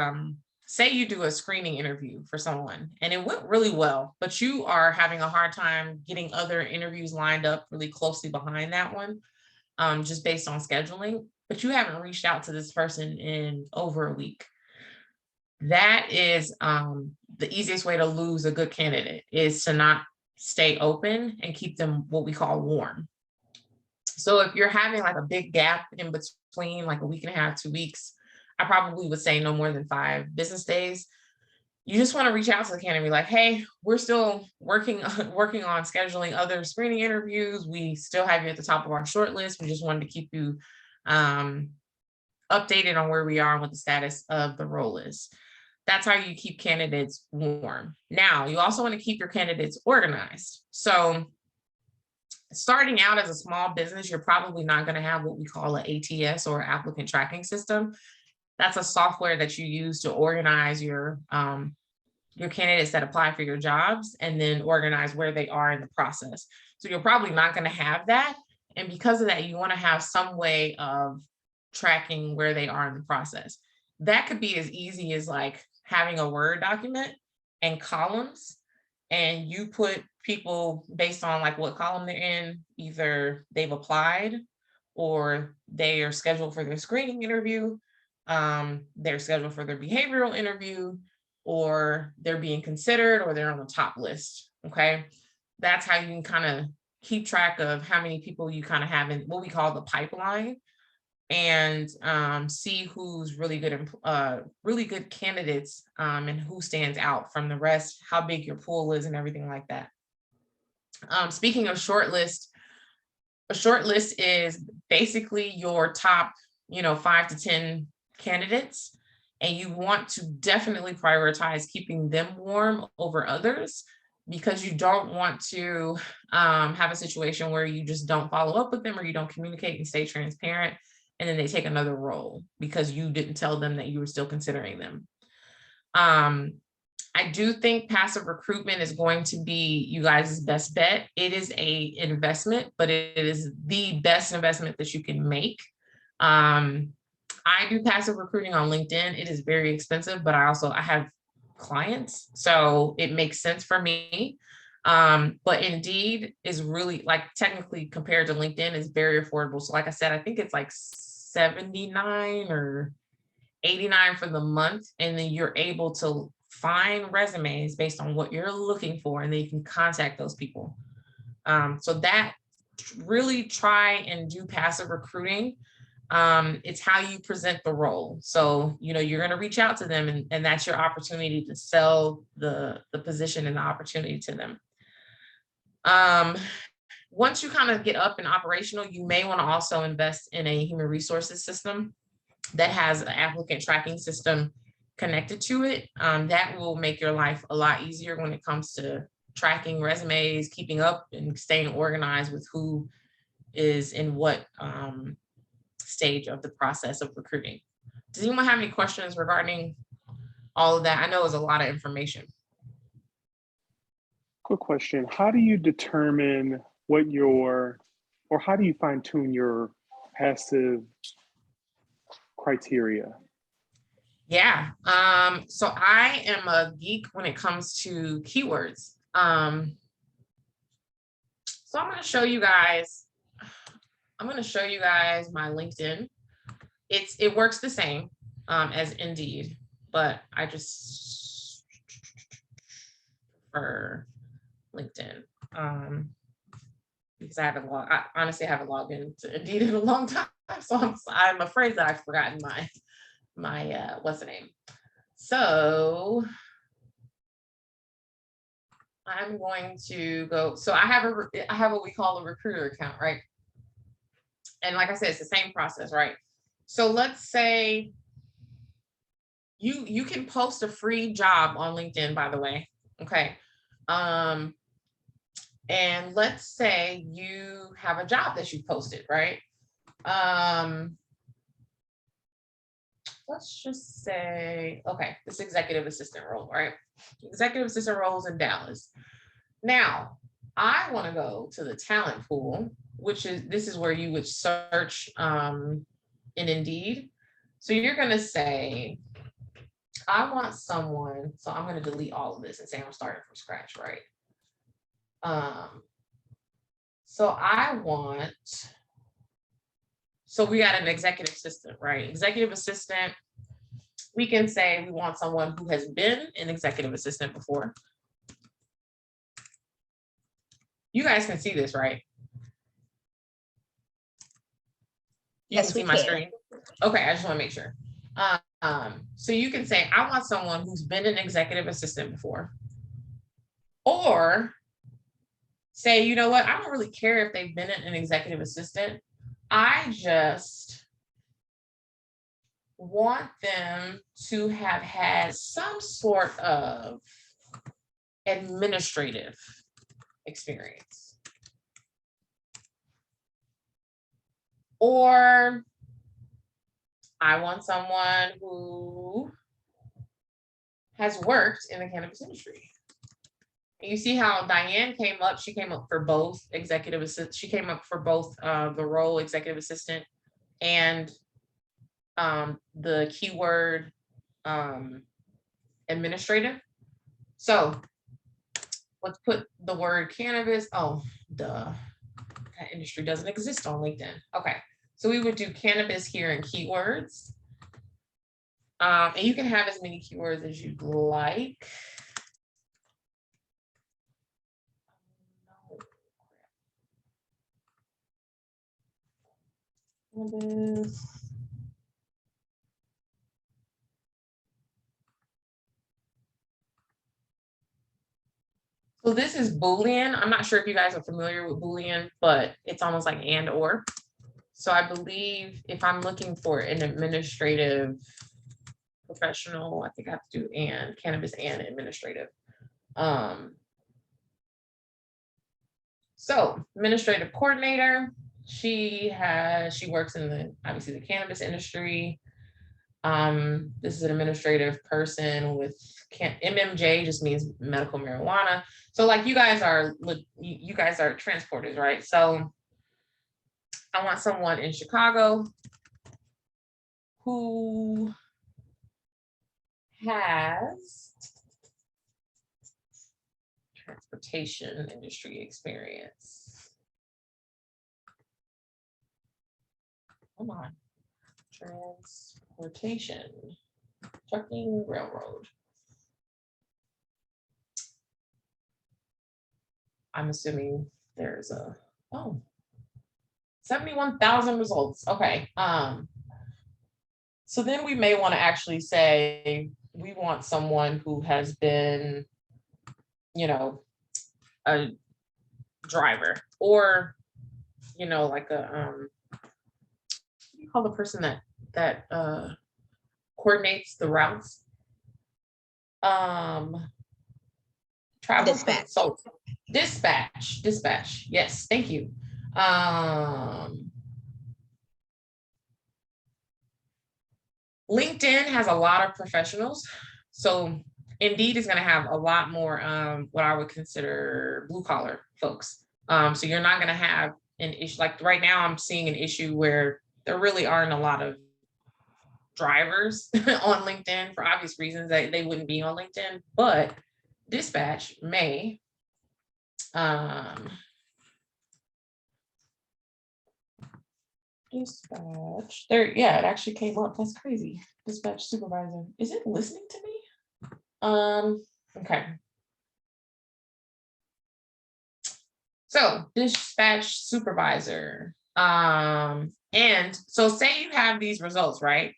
say you do a screening interview for someone and it went really well, but you are having a hard time getting other interviews lined up really closely behind that one, just based on scheduling, but you haven't reached out to this person in over a week. That is the easiest way to lose a good candidate, is to not stay open and keep them what we call warm. So if you're having like a big gap in between, like a week and a half, 2 weeks, I probably would say no more than 5 business days. You just want to reach out to the candidate and be like, hey, we're still working on scheduling other screening interviews. We still have you at the top of our short list. We just wanted to keep you updated on where we are and what the status of the role is. That's how you keep candidates warm. Now, you also want to keep your candidates organized. So starting out as a small business, you're probably not going to have what we call an ATS, or applicant tracking system. That's a software that you use to organize your candidates that apply for your jobs, and then organize where they are in the process. So you're probably not going to have that. And because of that, you want to have some way of tracking where they are in the process. That could be as easy as like having a Word document and columns, and you put people based on like what column they're in. Either they've applied, or they are scheduled for their screening interview, they're scheduled for their behavioral interview, or they're being considered, or they're on the top list. Okay, that's how you can kind of keep track of how many people you kind of have in what we call the pipeline, and see who's really good candidates, and who stands out from the rest, how big your pool is, and everything like that. Speaking of shortlist, a shortlist is basically your top, 5 to 10 candidates, and you want to definitely prioritize keeping them warm over others, because you don't want to have a situation where you just don't follow up with them, or you don't communicate and stay transparent, and then they take another role because you didn't tell them that you were still considering them. I do think passive recruitment is going to be you guys' best bet. It is an investment, but it is the best investment that you can make. I do passive recruiting on LinkedIn. It is very expensive, but I have clients, so it makes sense for me. But Indeed is really, like, technically compared to LinkedIn, is very affordable. So like I said, I think it's like $79 or $89 for the month, and then you're able to find resumes based on what you're looking for, and then you can contact those people. So that, really try and do passive recruiting. It's how you present the role. So, you're going to reach out to them, and that's your opportunity to sell the position and the opportunity to them. Once you kind of get up and operational, you may want to also invest in a human resources system that has an applicant tracking system connected to it. That will make your life a lot easier when it comes to tracking resumes, keeping up and staying organized with who is in what stage of the process of recruiting. Does anyone have any questions regarding all of that? I know it's a lot of information. Quick question. How do you determine how do you fine tune your passive criteria? Yeah. So I am a geek when it comes to keywords. So I'm going to show you guys my LinkedIn. It works the same as Indeed, but I just prefer LinkedIn because I honestly haven't logged into Indeed in a long time, so I'm afraid that I've forgotten my what's the name. So I'm going to go. So I have what we call a recruiter account, right? And like I said, it's the same process, right? So let's say you can post a free job on LinkedIn, by the way. Okay. And let's say you have a job that you posted, right? Let's just say, okay, this executive assistant role, right? Executive assistant roles in Dallas. Now, I want to go to the talent pool, this is where you would search in Indeed. So you're going to say, I want someone, so I'm going to delete all of this and say I'm starting from scratch, right? So we got an executive assistant, right? Executive assistant, we can say we want someone who has been an executive assistant before. You guys can see this, right? You Yes, can see we my can. screen? Okay, I just want to make sure. So you can say, I want someone who's been an executive assistant before. Or say, you know what, I don't really care if they've been an executive assistant. I just want them to have had some sort of administrative experience. Or I want someone who has worked in the cannabis industry. And you see how Diane came up, she came up for both executive assistant, she came up for both the role executive assistant and the keyword administrative. So let's put the word cannabis. Oh, duh. That industry doesn't exist on LinkedIn. Okay, so we would do cannabis here in keywords. And you can have as many keywords as you'd like. Cannabis. So this is Boolean. I'm not sure if you guys are familiar with Boolean, but it's almost like and or. So I believe if I'm looking for an administrative professional, I think I have to do and cannabis and administrative. So administrative coordinator, she works in obviously the cannabis industry. This is an administrative person with MMJ, just means medical marijuana. So like you guys are transporters, right? So I want someone in Chicago who has transportation industry experience. Come on. Transportation, trucking, railroad. I'm assuming there's 71,000 results. Okay. So then we may want to actually say we want someone who has been, a driver, or, like a what do you call the person that coordinates the routes? Travel Dispatch. So dispatch. Yes, thank you. LinkedIn has a lot of professionals. So Indeed is going to have a lot more what I would consider blue collar folks. So you're not going to have an issue. Like right now, I'm seeing an issue where there really aren't a lot of drivers on LinkedIn for obvious reasons that they wouldn't be on LinkedIn, but Dispatch may. Dispatch there, yeah, it actually came up. That's crazy. Dispatch supervisor. Is it listening to me? Okay. So dispatch supervisor. And so say you have these results, right?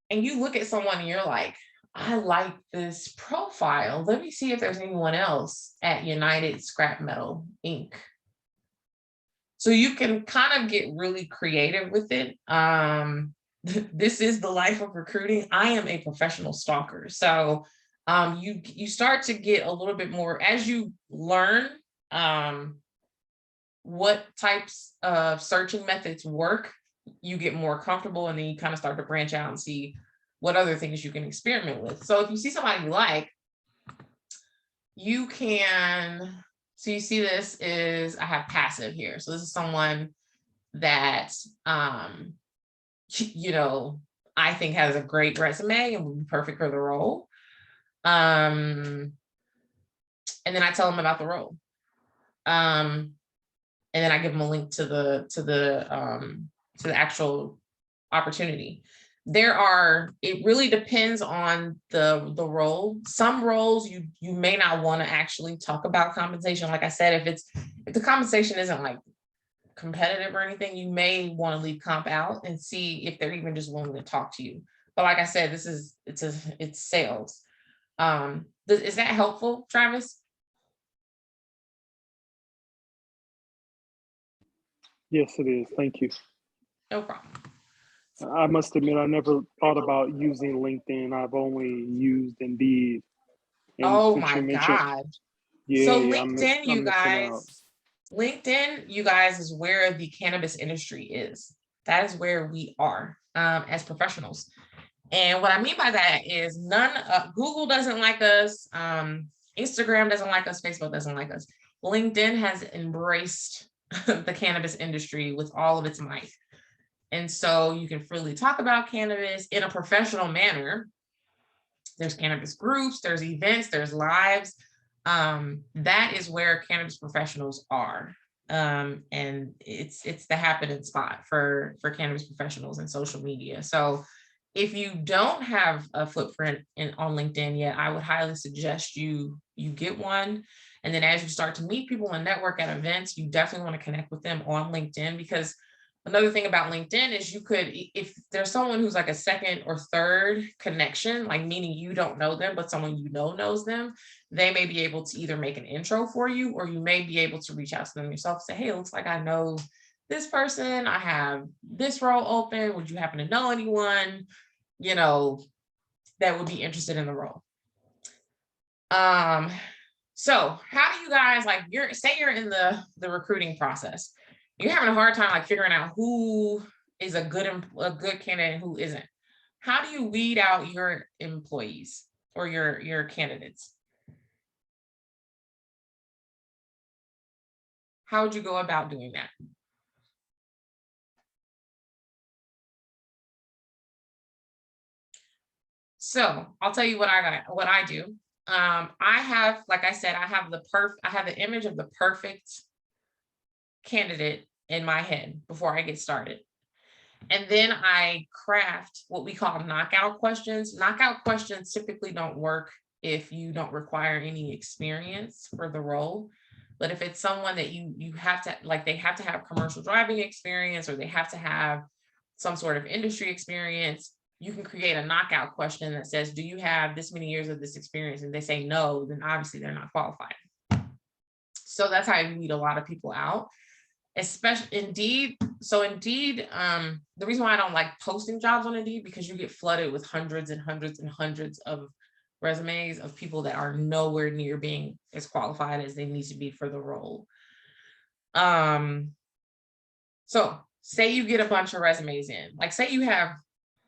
And you look at someone and you're like, I like this profile. Let me see if there's anyone else at United Scrap Metal Inc. So you can kind of get really creative with it. This is the life of recruiting. I am a professional stalker. So you start to get a little bit more as you learn what types of searching methods work, you get more comfortable, and then you kind of start to branch out and see what other things you can experiment with. So if you see somebody you like, you can, so you see this is, I have passive here. So this is someone that, you know, I think has a great resume and would be perfect for the role. And then I tell them about the role. And then I give them a link to the actual opportunity. It really depends on the role. Some roles you may not want to actually talk about compensation. Like I said, if the compensation isn't like competitive or anything, you may want to leave comp out and see if they're even just willing to talk to you. But like I said, it's sales. Is that helpful, Travis? Yes, it is. Thank you. No problem. I must admit, I never thought about using LinkedIn. I've only used Indeed. And Oh since you my mentioned- God. Yeah, So yeah, LinkedIn, you I'm missing out. guys, LinkedIn, you guys, is where the cannabis industry is. That is where we are as professionals. And what I mean by that is Google doesn't like us. Instagram doesn't like us. Facebook doesn't like us. LinkedIn has embraced the cannabis industry with all of its might. And so you can freely talk about cannabis in a professional manner. There's cannabis groups, there's events, there's lives. That is where cannabis professionals are. And it's the happening spot for cannabis professionals and social media. So if you don't have a footprint on LinkedIn yet, I would highly suggest you get one. And then as you start to meet people and network at events, you definitely want to connect with them on LinkedIn, because another thing about LinkedIn is you could, if there's someone who's like a second or third connection, like meaning you don't know them, but someone you know knows them, they may be able to either make an intro for you, or you may be able to reach out to them yourself and say, hey, it looks like I know this person, I have this role open, would you happen to know anyone, you know, that would be interested in the role? So how do you guys, like, say you're in the recruiting process, you're having a hard time like figuring out who is a good candidate and who isn't. How do you weed out your employees or your candidates? How would you go about doing that? So I'll tell you what I do. I have, like I said, I have the image of the perfect candidate in my head before I get started. And then I craft what we call knockout questions. Knockout questions typically don't work if you don't require any experience for the role. But if it's someone that you have to, like, they have to have commercial driving experience, or they have to have some sort of industry experience, you can create a knockout question that says, do you have this many years of this experience? And they say no, then obviously they're not qualified. So that's how I weed a lot of people out. Especially Indeed. So Indeed, the reason why I don't like posting jobs on Indeed, because you get flooded with hundreds and hundreds and hundreds of resumes of people that are nowhere near being as qualified as they need to be for the role. So say you get a bunch of resumes in, like say you have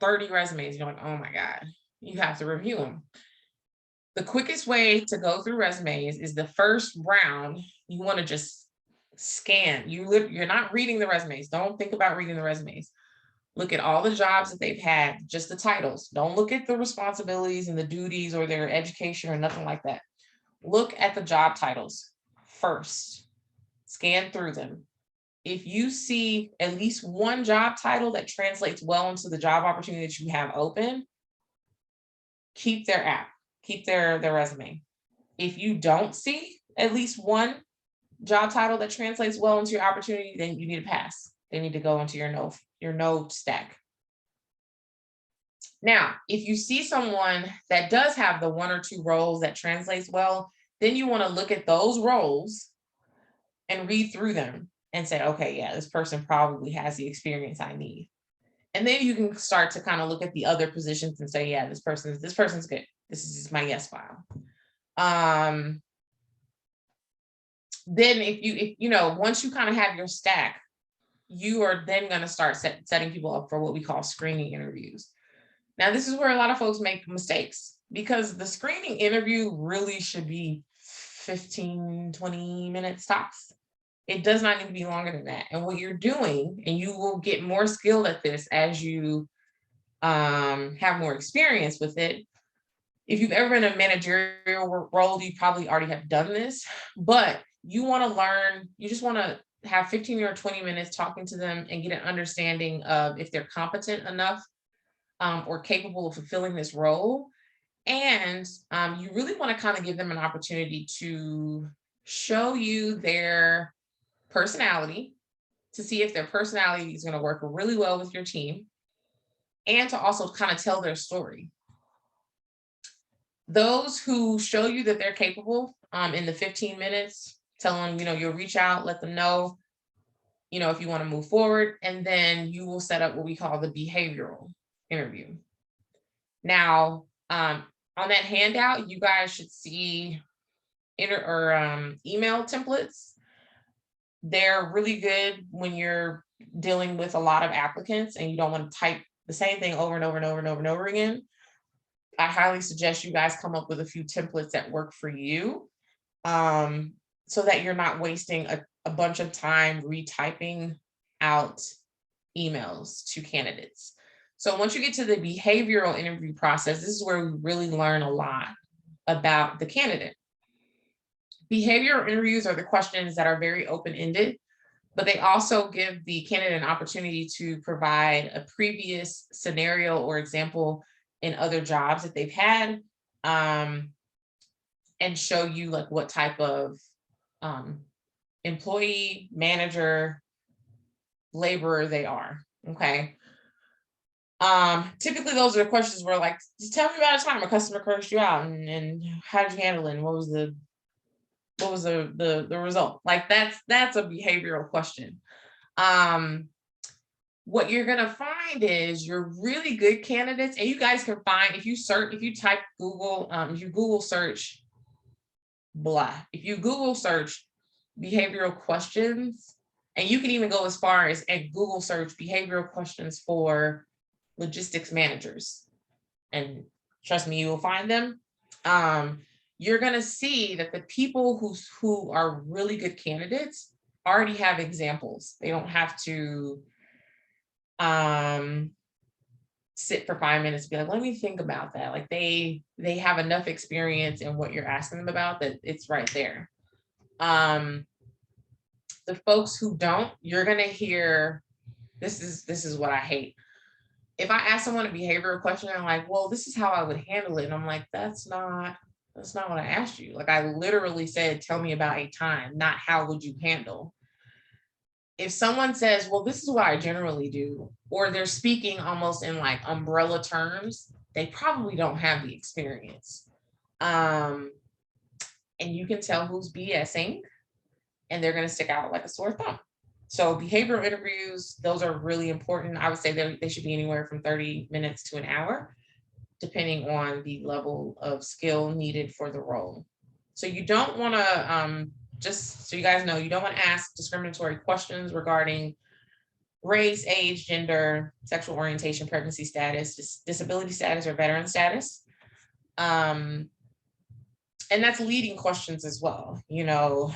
30 resumes, you're like, oh my God, you have to review them. The quickest way to go through resumes is the first round, you want to just scan. You're not reading the resumes. Don't think about reading the resumes. Look at all the jobs that they've had, just the titles. Don't look at the responsibilities and the duties or their education or nothing like that. Look at the job titles first. Scan through them. If you see at least one job title that translates well into the job opportunity that you have open, keep their app, keep their resume. If you don't see at least one job title that translates well into your opportunity, then you need to pass. They need to go into your no stack. Now, if you see someone that does have the one or two roles that translates well, then you want to look at those roles and read through them and say, okay, yeah, this person probably has the experience I need. And then you can start to kind of look at the other positions and say, yeah, this person's good. This is my yes file. then if you know, once you kind of have your stack, you are then going to start setting people up for what we call screening interviews. Now, this is where a lot of folks make mistakes, because the screening interview really should be 15, 20 minutes tops. It does not need to be longer than that. And what you're doing, and you will get more skilled at this as you have more experience with it. If you've ever been in a managerial role, you probably already have done this, but you want to learn, you just want to have 15 or 20 minutes talking to them and get an understanding of if they're competent enough or capable of fulfilling this role. And you really want to kind of give them an opportunity to show you their personality, to see if their personality is going to work really well with your team, and to also kind of tell their story. Those who show you that they're capable in the 15 minutes, tell them, you know, you'll reach out, let them know, you know, if you want to move forward, and then you will set up what we call the behavioral interview. Now, on that handout, you guys should see email templates. They're really good when you're dealing with a lot of applicants and you don't want to type the same thing over and over and over and over and over again. I highly suggest you guys come up with a few templates that work for you, so that you're not wasting a bunch of time retyping out emails to candidates. So once you get to the behavioral interview process, this is where we really learn a lot about the candidate. Behavioral interviews are the questions that are very open-ended, but they also give the candidate an opportunity to provide a previous scenario or example in other jobs that they've had, and show you like what type of employee, manager, laborer they are. Okay. Typically those are the questions where like, just tell me about a time a customer cursed you out and how did you handle it and what was the result? Like that's a behavioral question. What you're gonna find is your really good candidates, and you guys can find, if you type Google, if you Google search behavioral questions, and you can even go as far as and Google search behavioral questions for logistics managers, and trust me, you will find them. You're going to see that the people who are really good candidates already have examples. They don't have to sit for 5 minutes and be like, let me think about that. Like they have enough experience in what you're asking them about that it's right there. The folks who don't, you're going to hear, this is what I hate. If I ask someone a behavioral question, I'm like, well, this is how I would handle it. And I'm like, that's not what I asked you. Like I literally said, tell me about a time, not how would you handle. If someone says, well, this is what I generally do, or they're speaking almost in like umbrella terms, they probably don't have the experience. And you can tell who's BSing, and they're going to stick out like a sore thumb. So behavioral interviews, those are really important. I would say they should be anywhere from 30 minutes to an hour, depending on the level of skill needed for the role. So you don't want to, just so you guys know, you don't want to ask discriminatory questions regarding race, age, gender, sexual orientation, pregnancy status, disability status, or veteran status. And that's leading questions as well. You know,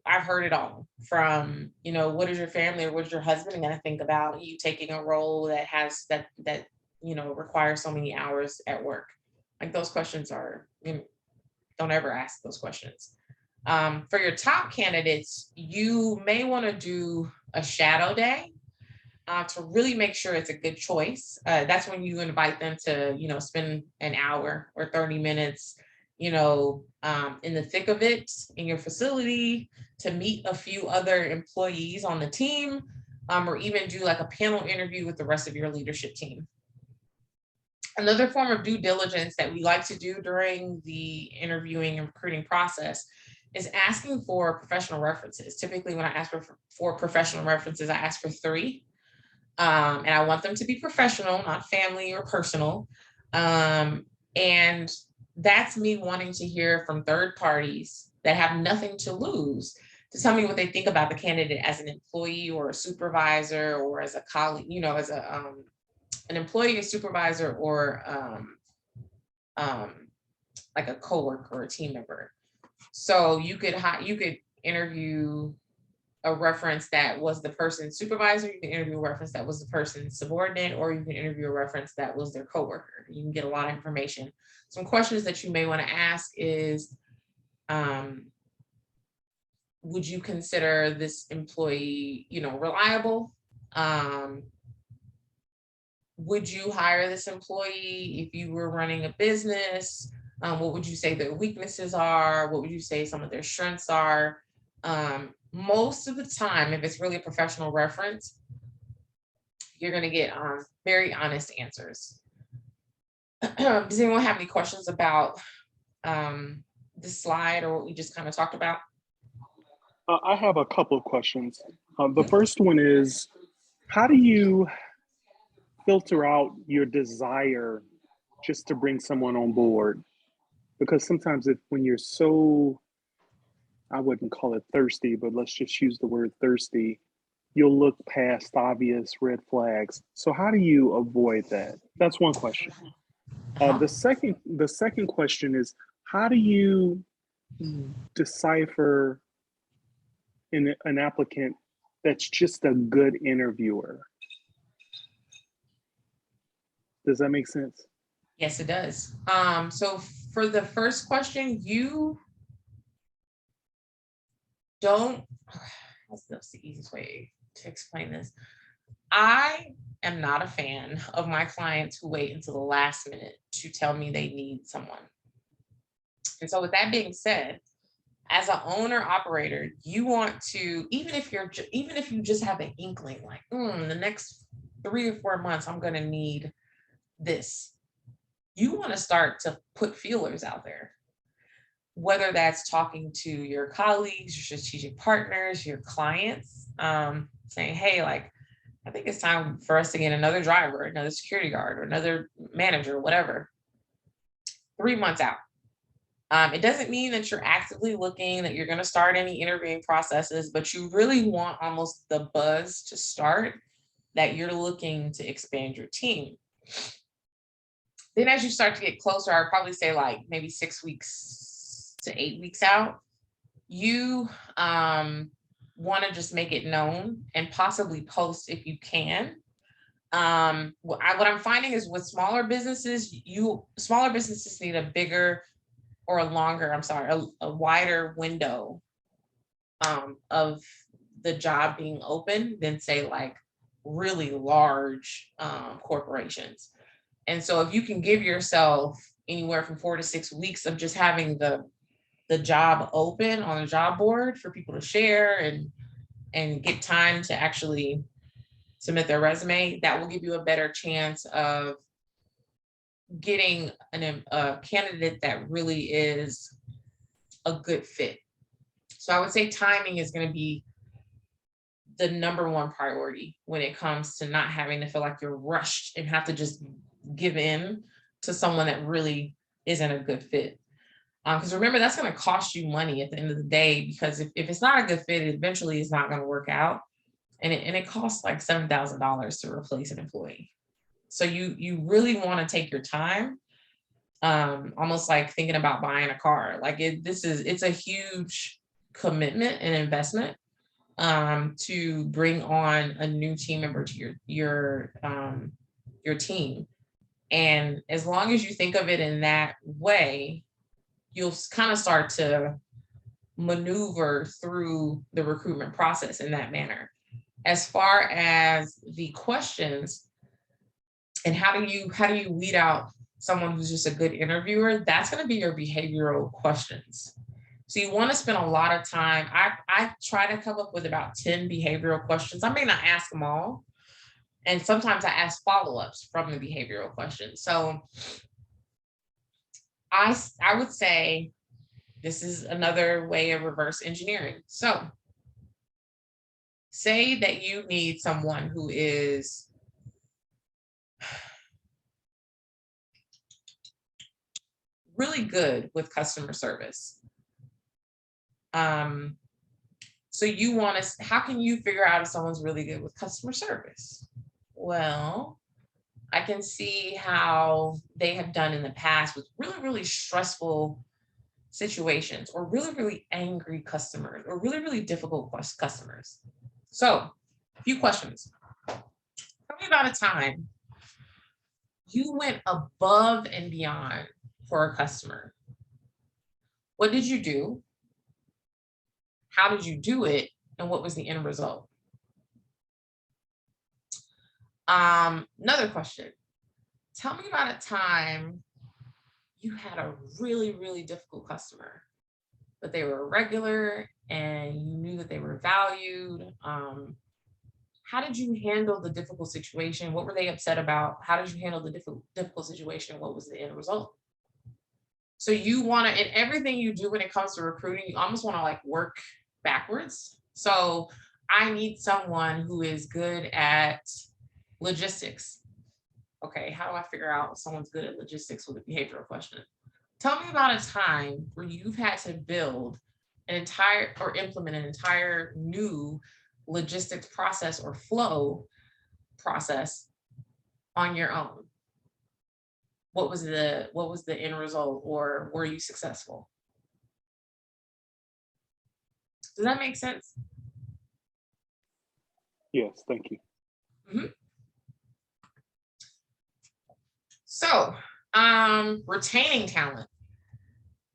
I've heard it all from, you know, what is your family or what is your husband going to think about you taking a role that has that, you know, requires so many hours at work. Like those questions are, you know, don't ever ask those questions. For your top candidates, you may want to do a shadow day to really make sure it's a good choice. That's when you invite them to, you know, spend an hour or 30 minutes, you know, in the thick of it in your facility, to meet a few other employees on the team, or even do like a panel interview with the rest of your leadership team. Another form of due diligence that we like to do during the interviewing and recruiting process is asking for professional references. Typically, when I ask for professional references, I ask for 3. And I want them to be professional, not family or personal. And that's me wanting to hear from third parties that have nothing to lose to tell me what they think about the candidate as an employee or a supervisor or as a colleague, you know, as a an employee, a supervisor, or like a coworker or a team member. So you could interview a reference that was the person's supervisor, you can interview a reference that was the person's subordinate, or you can interview a reference that was their coworker. You can get a lot of information. Some questions that you may want to ask is, would you consider this employee, you know, reliable? Would you hire this employee if you were running a business? What would you say their weaknesses are? What would you say some of their strengths are? Most of the time, if it's really a professional reference, you're going to get very honest answers. Does anyone have any questions about this slide or what we just kind of talked about? I have a couple of questions. The first one is, how do you filter out your desire just to bring someone on board? Because sometimes when you're so, I wouldn't call it thirsty, but let's just use the word thirsty, you'll look past obvious red flags. So how do you avoid that? That's one question. The second question is, how do you decipher an applicant that's just a good interviewer? Does that make sense? Yes, it does. So for the first question, you don't, that's the easiest way to explain this. I am not a fan of my clients who wait until the last minute to tell me they need someone. And so with that being said, as an owner operator, you want to, even if you just have an inkling, like, the next 3 or 4 months, I'm going to need this. You want to start to put feelers out there, whether that's talking to your colleagues, your strategic partners, your clients, saying, hey, like, I think it's time for us to get another driver, another security guard, or another manager, whatever, 3 months out. It doesn't mean that you're actively looking, that you're going to start any interviewing processes, but you really want almost the buzz to start that you're looking to expand your team. Then as you start to get closer, I'd probably say like maybe 6 weeks to 8 weeks out, you want to just make it known and possibly post if you can. What I'm finding is with smaller businesses need a bigger or a longer, a wider window of the job being open than say like really large corporations. And so if you can give yourself anywhere from 4 to 6 weeks of just having the job open on a job board for people to share and get time to actually submit their resume, that will give you a better chance of getting a candidate that really is a good fit. So I would say timing is going to be the number one priority when it comes to not having to feel like you're rushed and have to just give in to someone that really isn't a good fit. Because remember, that's going to cost you money at the end of the day, because if it's not a good fit, it eventually is not going to work out. And it costs like $7,000 to replace an employee. So you really want to take your time, almost like thinking about buying a car. Like it's a huge commitment and investment to bring on a new team member to your team. And as long as you think of it in that way, you'll kind of start to maneuver through the recruitment process in that manner. As far as the questions and how do you weed out someone who's just a good interviewer, that's going to be your behavioral questions. So you want to spend a lot of time. I try to come up with about 10 behavioral questions. I may not ask them all. And sometimes I ask follow-ups from the behavioral questions. So I would say this is another way of reverse engineering. So say that you need someone who is really good with customer service. So you want to, how can you figure out if someone's really good with customer service? Well, I can see how they have done in the past with really, really stressful situations, or really, really angry customers, or really, really difficult customers. So, a few questions. Tell me about a time you went above and beyond for a customer. What did you do? How did you do it? And what was the end result? Another question. Tell me about a time you had a really, really difficult customer, but they were a regular and you knew that they were valued. How did you handle the difficult situation? What were they upset about? How did you handle the difficult situation? What was the end result? So you want to, in everything you do when it comes to recruiting, you almost want to like work backwards. So I need someone who is good at logistics. Okay, how do I figure out if someone's good at logistics with a behavioral question? Tell me about a time where you've had to build an entire or implement an entire new logistics process or flow process on your own. What was the end result, or were you successful? Does that make sense? Yes, thank you. Mm-hmm. So, retaining talent.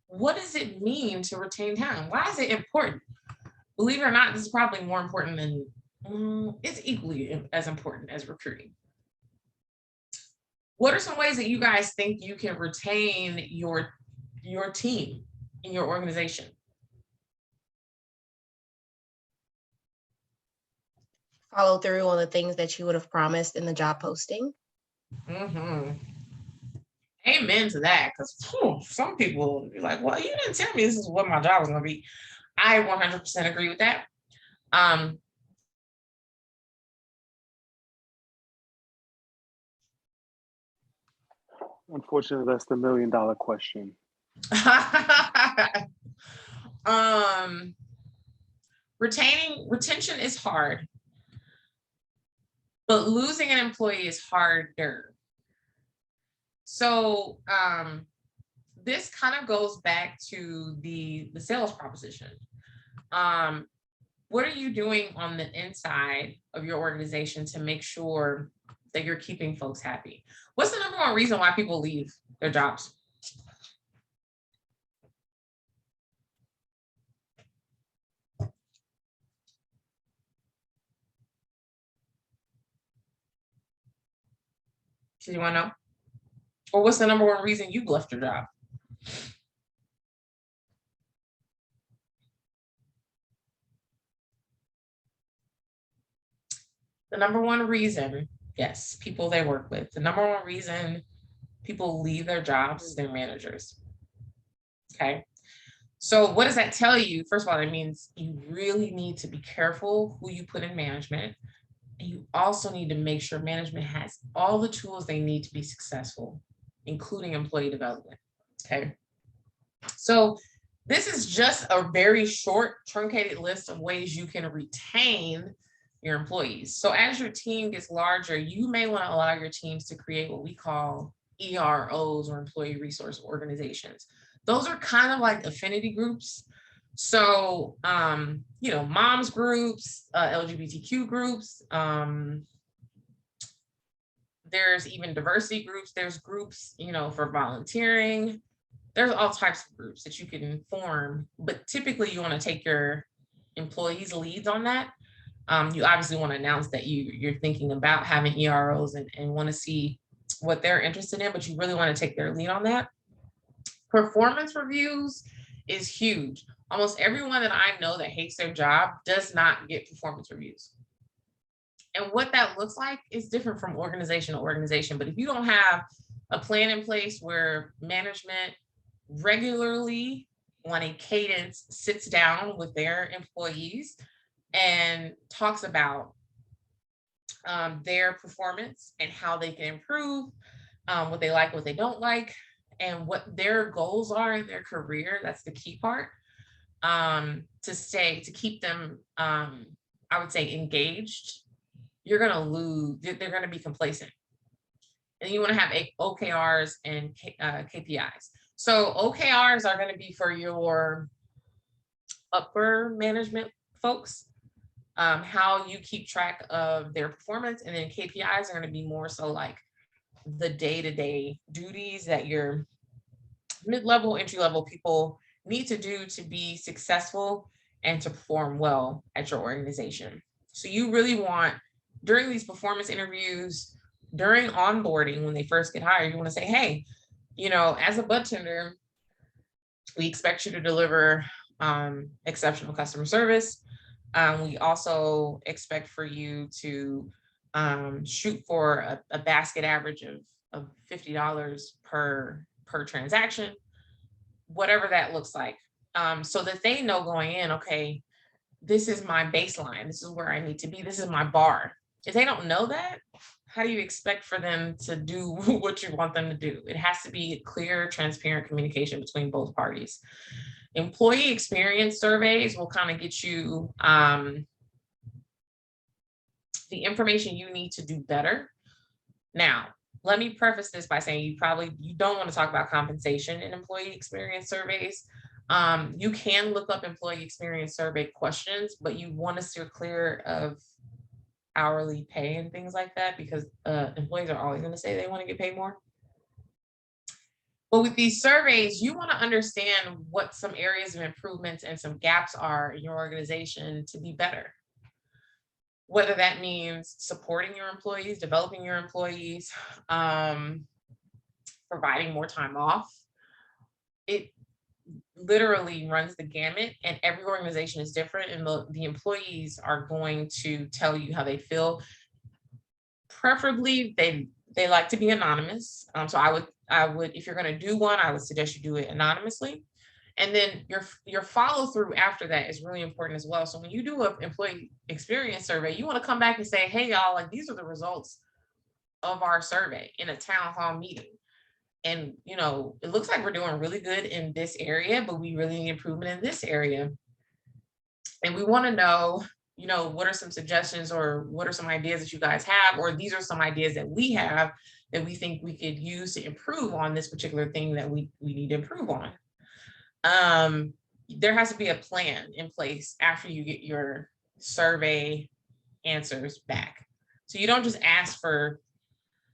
What does it mean to retain talent? Why is it important? Believe it or not, this is probably more important than, it's equally as important as recruiting. What are some ways that you guys think you can retain your team in your organization? Follow through on the things that you would have promised in the job posting. Mm-hmm. Amen to that, because some people be like, well, you didn't tell me this is what my job was going to be. I 100% agree with that. Unfortunately, that's the $1 million question. Retention is hard, but losing an employee is harder. So this kind of goes back to the sales proposition. What are you doing on the inside of your organization to make sure that you're keeping folks happy? What's the number one reason why people leave their jobs? Do you want to know? Or what's the number one reason you've left your job? The number one reason, yes, people they work with. The number one reason people leave their jobs is their managers. Okay. So what does that tell you? First of all, it means you really need to be careful who you put in management. And you also need to make sure management has all the tools they need to be successful, including employee development. Okay. So this is just a very short, truncated list of ways you can retain your employees. So as your team gets larger, you may want to allow your teams to create what we call EROs, or employee resource organizations. Those are kind of like affinity groups. So, moms groups, LGBTQ groups, there's even diversity groups, there's groups, for volunteering. There's all types of groups that you can form, but typically you want to take your employees' leads on that. You obviously want to announce that you're thinking about having EROs and want to see what they're interested in, but you really want to take their lead on that. Performance reviews is huge. Almost everyone that I know that hates their job does not get performance reviews. And what that looks like is different from organization to organization. But if you don't have a plan in place where management regularly on a cadence sits down with their employees and talks about their performance and how they can improve, what they like, what they don't like, and what their goals are in their career, that's the key part, to keep them, I would say, engaged, you're going to lose, they're going to be complacent. And you want to have OKRs and KPIs. So OKRs are going to be for your upper management folks, how you keep track of their performance. And then KPIs are going to be more so like the day-to-day duties that your mid-level, entry-level people need to do to be successful and to perform well at your organization. So you really want, during these performance interviews, during onboarding, when they first get hired, you want to say, hey, you know, as a bud tender, we expect you to deliver exceptional customer service. We also expect for you to shoot for a basket average of $50 per transaction, whatever that looks like, so that they know going in, okay, this is my baseline. This is where I need to be. This is my bar. If they don't know that, how do you expect for them to do what you want them to do? It has to be clear, transparent communication between both parties. Employee experience surveys will kind of get you the information you need to do better. Now, let me preface this by saying you don't want to talk about compensation in employee experience surveys. You can look up employee experience survey questions, but you want to steer clear of hourly pay and things like that, because employees are always going to say they want to get paid more. But with these surveys, you want to understand what some areas of improvements and some gaps are in your organization to be better. Whether that means supporting your employees, developing your employees, providing more time off. It literally runs the gamut, and every organization is different, and the employees are going to tell you how they feel. Preferably, they like to be anonymous. So I would, if you're going to do one, I would suggest you do it anonymously. And then your follow through after that is really important as well. So when you do an employee experience survey, you want to come back and say, hey, y'all, like, these are the results of our survey in a town hall meeting. And, you know, it looks like we're doing really good in this area, but we really need improvement in this area. And we want to know, you know, what are some suggestions, or what are some ideas that you guys have, or these are some ideas that we have that we think we could use to improve on this particular thing that we need to improve on. There has to be a plan in place after you get your survey answers back. So you don't just ask for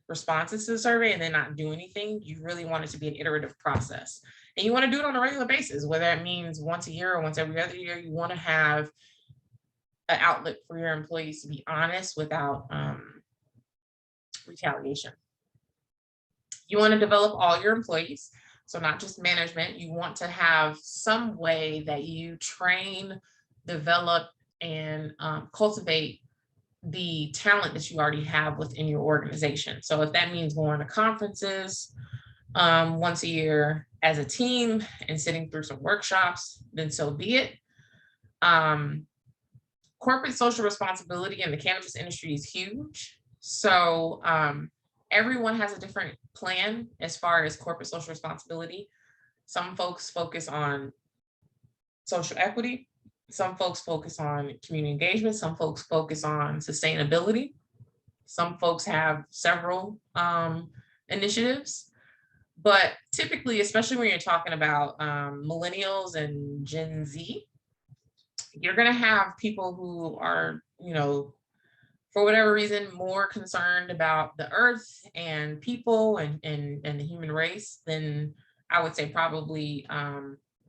responses to the survey and then not do anything. You really want it to be an iterative process. And you want to do it on a regular basis, whether that means once a year or once every other year. You want to have an outlet for your employees to be honest without retaliation. You want to develop all your employees. So not just management. You want to have some way that you train, develop, and cultivate the talent that you already have within your organization. So if that means going to conferences once a year as a team and sitting through some workshops, then so be it. Corporate social responsibility in the cannabis industry is huge. So everyone has a different plan as far as corporate social responsibility. Some folks focus on social equity. Some folks focus on community engagement. Some folks focus on sustainability. Some folks have several initiatives. But typically, especially when you're talking about millennials and Gen Z, you're going to have people who are, you know, for whatever reason, more concerned about the earth and people and the human race than, I would say, probably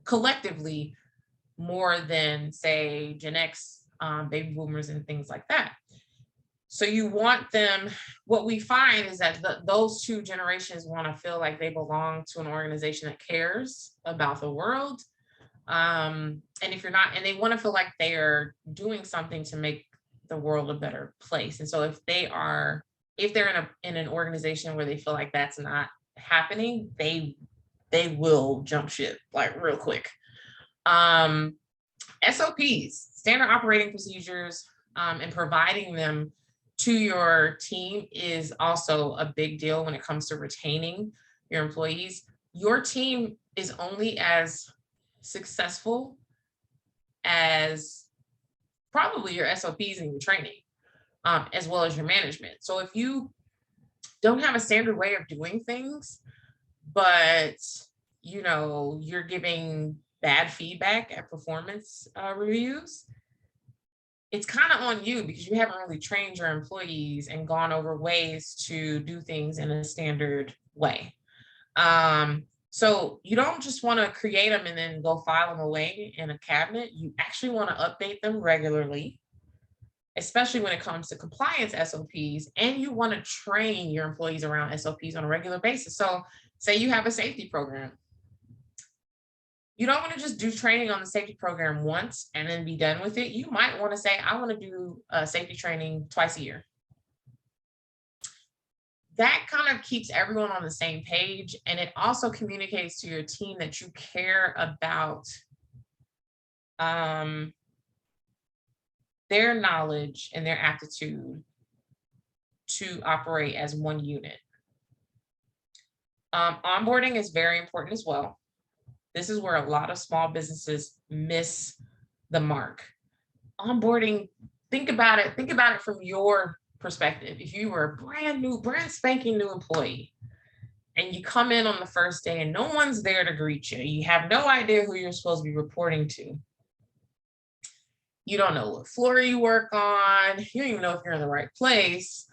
collectively more than, say, Gen X, baby boomers and things like that. So you want them, what we find is that those two generations want to feel like they belong to an organization that cares about the world. And if you're not, and they want to feel like they are doing something to make the world a better place. And so if they're in an organization where they feel like that's not happening, they will jump ship like real quick. SOPs, standard operating procedures, and providing them to your team is also a big deal when it comes to retaining your employees. your team is only as successful as probably your SOPs and your training, as well as your management. So if you don't have a standard way of doing things, but you're giving bad feedback at performance reviews, it's kind of on you because you haven't really trained your employees and gone over ways to do things in a standard way. So you don't just want to create them and then go file them away in a cabinet. You actually want to update them regularly, especially when it comes to compliance SOPs, and you want to train your employees around SOPs on a regular basis. So say you have a safety program. You don't want to just do training on the safety program once and then be done with it. You might want to say, I want to do safety training twice a year. That kind of keeps everyone on the same page. And it also communicates to your team that you care about their knowledge and their aptitude to operate as one unit. Onboarding is very important as well. This is where a lot of small businesses miss the mark. Onboarding, think about it from your perspective. If you were a brand spanking new employee, and you come in on the first day and no one's there to greet you, you have no idea who you're supposed to be reporting to. You don't know what floor you work on. You don't even know if you're in the right place.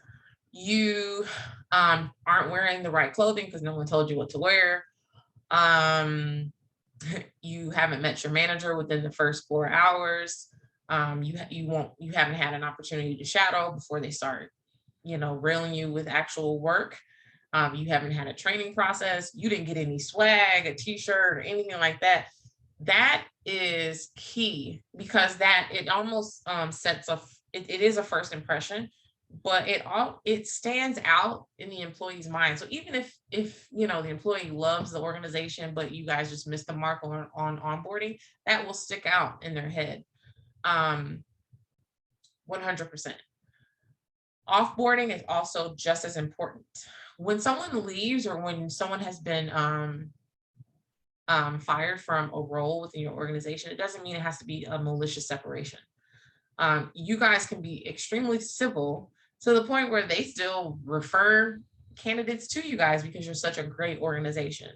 You aren't wearing the right clothing because no one told you what to wear. You haven't met your manager within the first 4 hours. You haven't had an opportunity to shadow before they start, railing you with actual work. You haven't had a training process. You didn't get any swag, a t-shirt or anything like that. That is key because it almost it is a first impression, but it stands out in the employee's mind. So even if the employee loves the organization, but you guys just missed the mark on onboarding, that will stick out in their head. 100%. Offboarding is also just as important. When someone leaves or when someone has been fired from a role within your organization, it doesn't mean it has to be a malicious separation. You guys can be extremely civil to the point where they still refer candidates to you guys because you're such a great organization.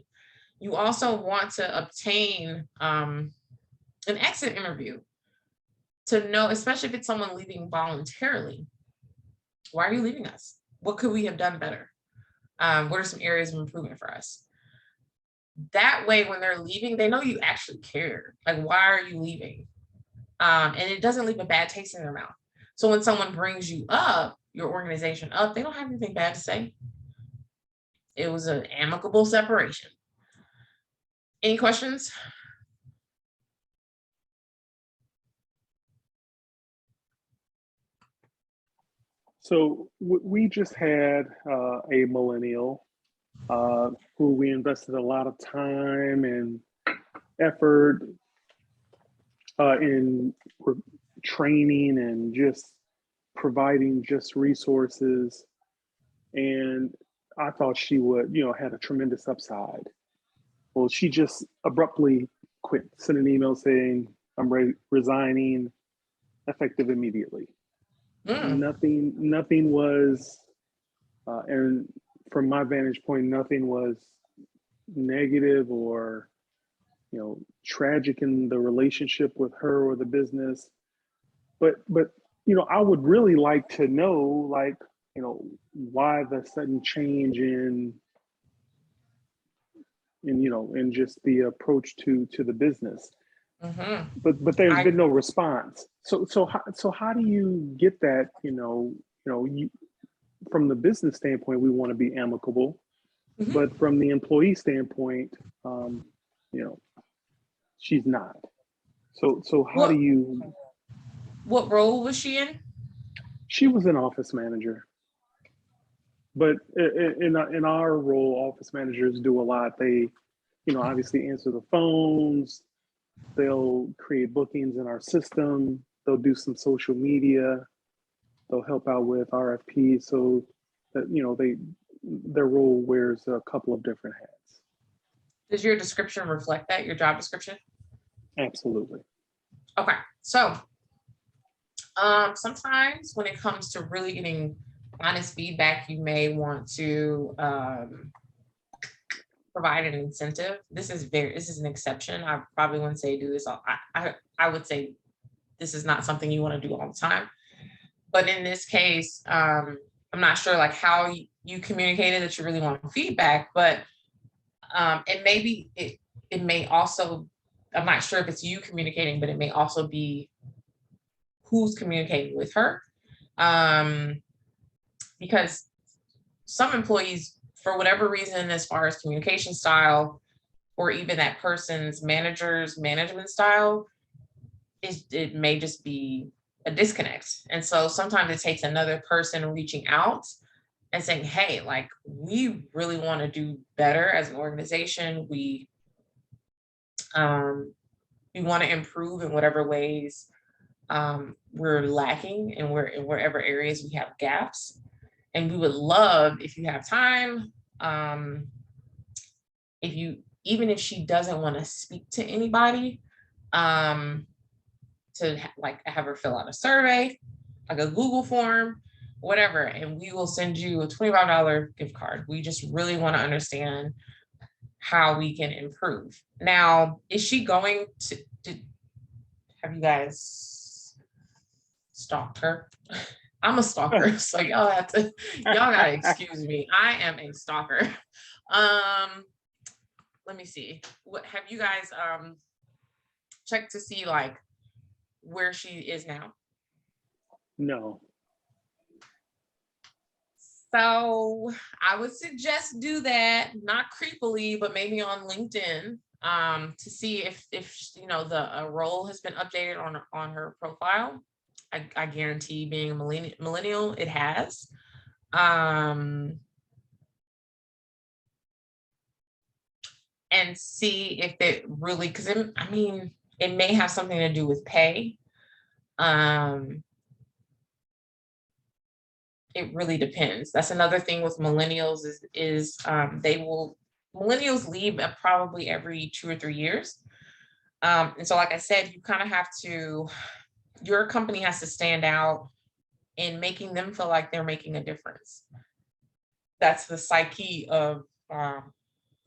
You also want to obtain an exit interview to know, especially if it's someone leaving voluntarily, why are you leaving us? What could we have done better? What are some areas of improvement for us? That way, when they're leaving, they know you actually care. Like, why are you leaving? And it doesn't leave a bad taste in their mouth. So when someone brings you up, your organization up, they don't have anything bad to say. It was an amicable separation. Any questions? So we just had a millennial who we invested a lot of time and effort in training and just providing just resources. And I thought she would, had a tremendous upside. Well, she just abruptly quit, sent an email saying, I'm resigning effective immediately. Nothing was, and from my vantage point, nothing was negative or, tragic in the relationship with her or the business. But I would really like to know, why the sudden change in just the approach to the business. Mm-hmm. But there's been no response. So how do you get that? From the business standpoint, we want to be amicable, Mm-hmm. but from the employee standpoint, she's not. So how do you? What role was she in? She was an office manager. But in our role, office managers do a lot. They, obviously answer the phones. They'll create bookings in our system. They'll do some social media. They'll help out with RFPs. So that, their role wears a couple of different hats. Does your description reflect that, your job description? Absolutely. Okay, so sometimes when it comes to really getting honest feedback, you may want to provide an incentive. This is an exception. I probably wouldn't say do this. I would say this is not something you want to do all the time. But in this case, I'm not sure like how you communicated that you really want feedback, but it may also, I'm not sure if it's you communicating, but it may also be who's communicating with her. Because some employees, for whatever reason, as far as communication style, or even that person's manager's management style, it may just be a disconnect. And so sometimes it takes another person reaching out and saying, hey, like, we really want to do better as an organization. We want to improve in whatever ways we're lacking and in wherever areas we have gaps. And we would love, if you have time, even if she doesn't want to speak to anybody, to like have her fill out a survey, like a Google form, whatever, and we will send you a $25 gift card. We just really want to understand how we can improve. Now, is she going to have you guys stalked her? I'm a stalker, so y'all gotta excuse me. I am a stalker. Let me see. What have you guys checked to see like where she is now? No. So I would suggest do that, not creepily, but maybe on LinkedIn, to see if you know the role has been updated on her profile. I guarantee, being a millennial, it has. And see if it really, because I mean, it may have something to do with pay. It really depends. That's another thing with millennials is millennials leave probably every 2 or 3 years. And so, like I said, you kind of have to, your company has to stand out in making them feel like they're making a difference. That's the psyche of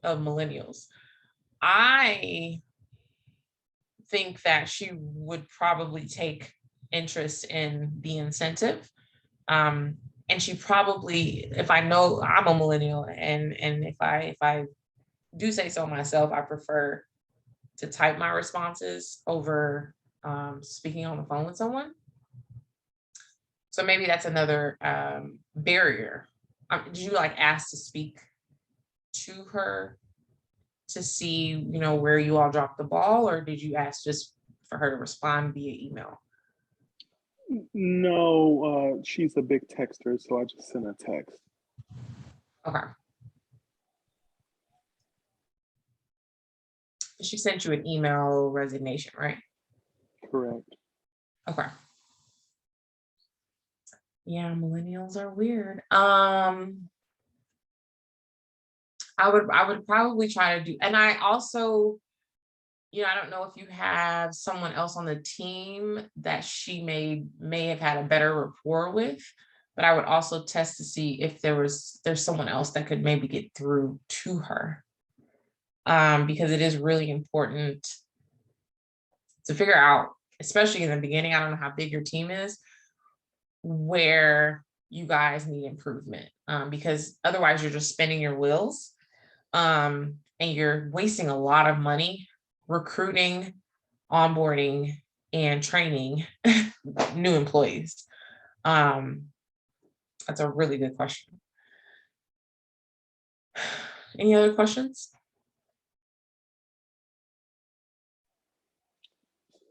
millennials. I think that she would probably take interest in the incentive. And she probably, if I know, I'm a millennial, and if I do say so myself, I prefer to type my responses over speaking on the phone with someone. So maybe that's another barrier. Did you like ask to speak to her to see, you know, where you all dropped the ball, or did you ask just for her to respond via email? No, she's a big texter, so I just sent a text. Okay. She sent you an email resignation, right? Correct. Okay. Yeah, millennials are weird. I would probably try to do, and I also, you know, I don't know if you have someone else on the team that she may have had a better rapport with, but I would also test to see if there's someone else that could maybe get through to her. Because it is really important to figure out, especially in the beginning, I don't know how big your team is, where you guys need improvement, because otherwise you're just spinning your wheels, and you're wasting a lot of money recruiting, onboarding, and training new employees. That's a really good question. Any other questions?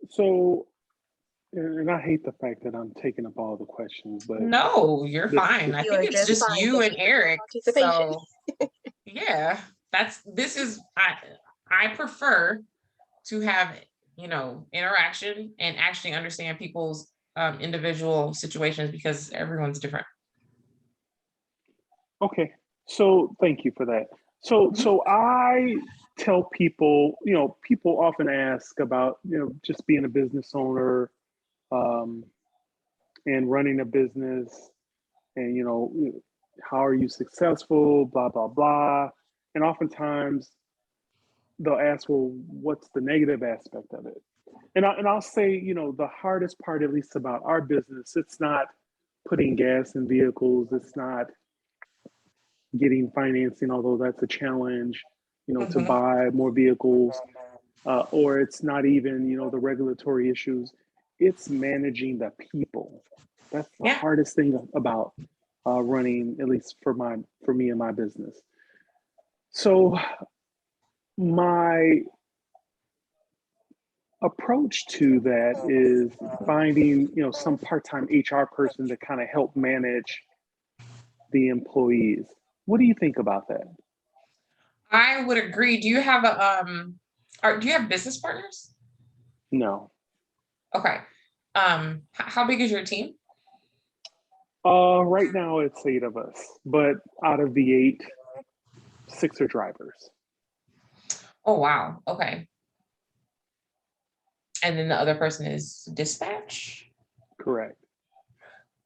So, and I hate the fact that I'm taking up all the questions, but No, you're fine. I You think are it's just fine. you Thank and you for your Eric. participation. So yeah, I prefer to have, you know, interaction and actually understand people's individual situations, because everyone's different. okay. So thank you for that. So I tell people, people often ask about, just being a business owner, um, and running a business, and, how are you successful, blah, blah, blah. And oftentimes they'll ask, well, what's the negative aspect of it? And I'll say, the hardest part, at least about our business, it's not putting gas in vehicles, it's not getting financing, although that's a challenge, to Mhm. buy more vehicles, or it's not even, the regulatory issues. It's managing the people. That's the Yeah. hardest thing about running, at least for me and my business. So my approach to that is finding, some part-time HR person to kind of help manage the employees. What do you think about that? I would agree. Do you have do you have business partners? No. Okay. How big is your team? Right now it's 8 of us, but out of the 8, 6 are drivers. Oh, wow. Okay. And then the other person is dispatch? Correct.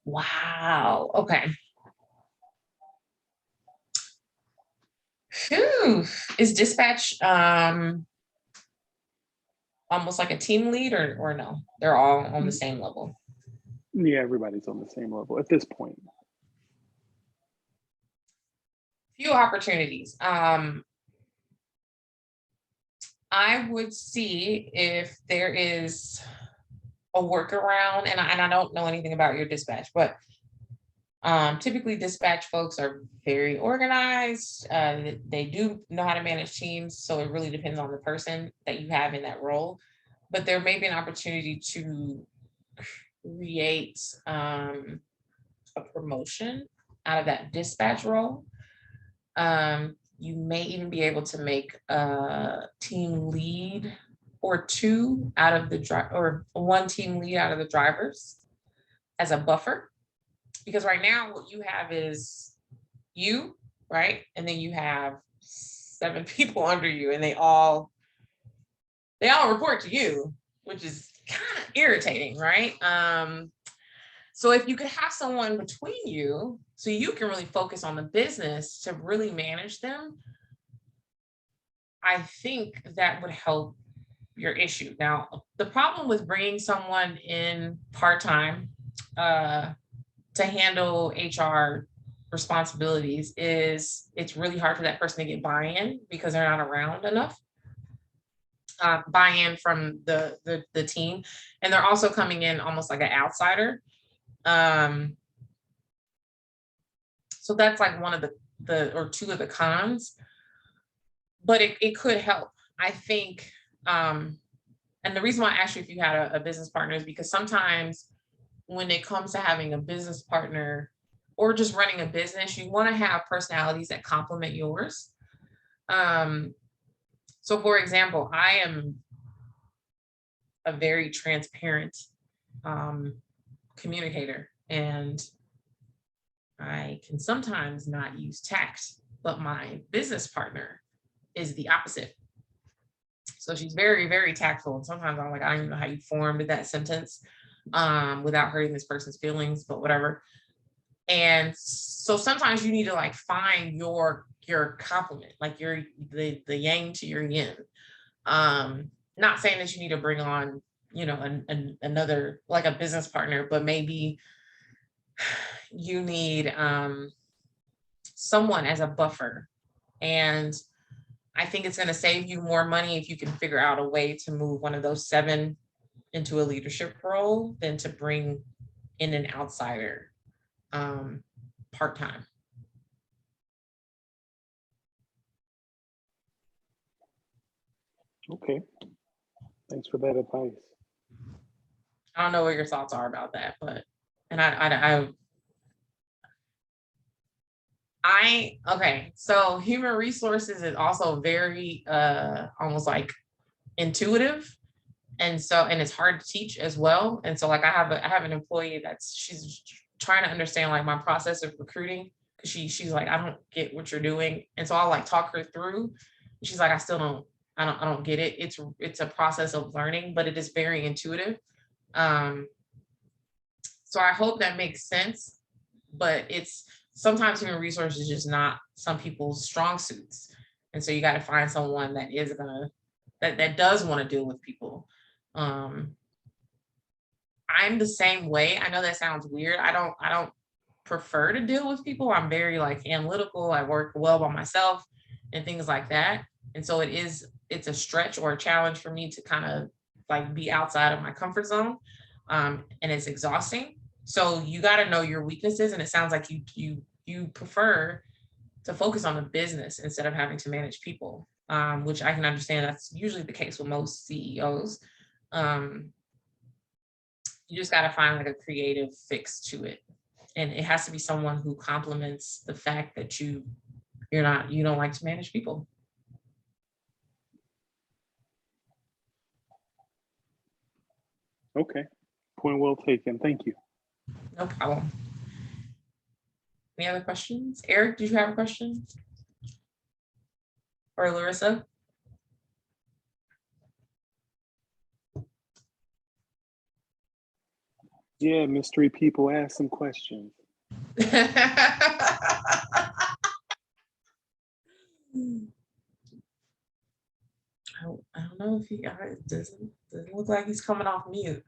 Wow. Okay. Phew. Is dispatch almost like a team lead or no? They're all on the same level. Yeah, everybody's on the same level at this point. Few opportunities. I would see if there is a workaround, and I don't know anything about your dispatch, but typically dispatch folks are very organized. They do know how to manage teams, so it really depends on the person that you have in that role. But there may be an opportunity to create a promotion out of that dispatch role. You may even be able to make a team lead or 2 out of the or 1 team lead out of the drivers as a buffer. Because right now what you have is you, right? And then you have 7 people under you, and they all report to you, which is kind of irritating, right? So if you could have someone between you so you can really focus on the business to really manage them, I think that would help your issue. Now, the problem with bringing someone in part-time to handle HR responsibilities is it's really hard for that person to get buy-in because they're not around enough. Buy-in from the team, and they're also coming in almost like an outsider. So that's like one of the or 2 of the cons, but it could help. I think, and the reason why I asked you if you had a business partner is because sometimes when it comes to having a business partner or just running a business, you want to have personalities that complement yours. So for example, I am a very transparent communicator, and I can sometimes not use tact, but my business partner is the opposite. So she's very, very tactful. And sometimes I'm like, I don't even know how you formed that sentence without hurting this person's feelings, but whatever. And so sometimes you need to like find your complement, like the yang to your yin. Not saying that you need to bring on, another like a business partner, but maybe you need someone as a buffer. And I think it's going to save you more money if you can figure out a way to move one of those 7 into a leadership role than to bring in an outsider part-time. Okay. Thanks for that advice. I don't know what your thoughts are about that, but, and okay, so human resources is also very almost like intuitive. And it's hard to teach as well. And so like I have an employee she's trying to understand like my process of recruiting, because she's like, I don't get what you're doing. And so I'll like talk her through, she's like, I don't get it. It's a process of learning, but it is very intuitive. So I hope that makes sense, but it's sometimes human resources is just not some people's strong suits. And so you got to find someone that is that does want to deal with people. I'm the same way. I know that sounds weird. I don't prefer to deal with people. I'm very like analytical. I work well by myself and things like that. And so it's a stretch or a challenge for me to kind of like be outside of my comfort zone. And it's exhausting. So you got to know your weaknesses. And it sounds like you prefer to focus on the business instead of having to manage people, which I can understand. That's usually the case with most CEOs. You just got to find like a creative fix to it. And it has to be someone who complements the fact that you don't like to manage people. Okay, point well taken. Thank you. No problem. Any other questions? Eric, did you have a question? Or Larissa? Yeah, mystery people, ask some questions. I don't know if it doesn't look like he's coming off mute.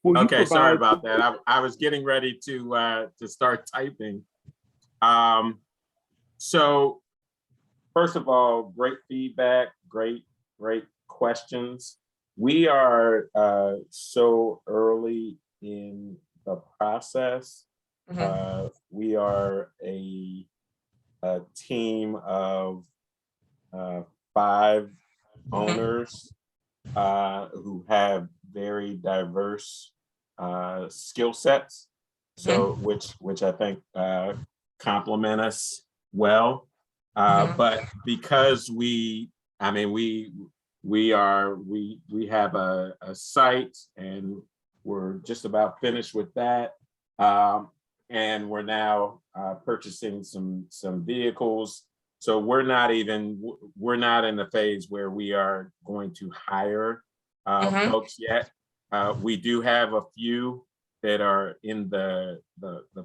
Okay, sorry about that. I was getting ready to start typing. So first of all, great feedback, great questions. We are so early in the process. Mhm. We are a team of 5 owners who have very diverse skill sets, so which I think complement us well. But because we have a site and we're just about finished with that, and we're now purchasing some vehicles. So we're not in the phase where we are going to hire folks yet. We do have a few that are in the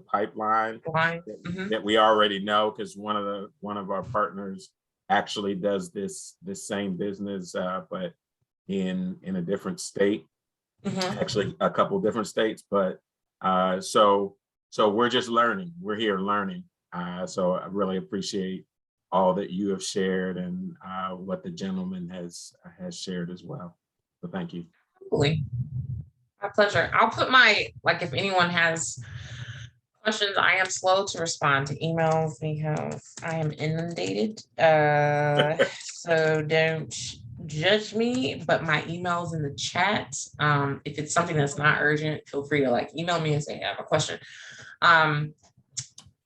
pipeline that we already know, because one of our partners actually does this same business, but in a different state, actually a couple different states. But so we're just learning. We're here learning. So I really appreciate all that you have shared and what the gentleman has shared as well. So thank you. Absolutely. My pleasure. I'll put if anyone has questions, I am slow to respond to emails because I am inundated. So don't judge me, but my email's in the chat. If it's something that's not urgent, feel free to email me and say, I have a question.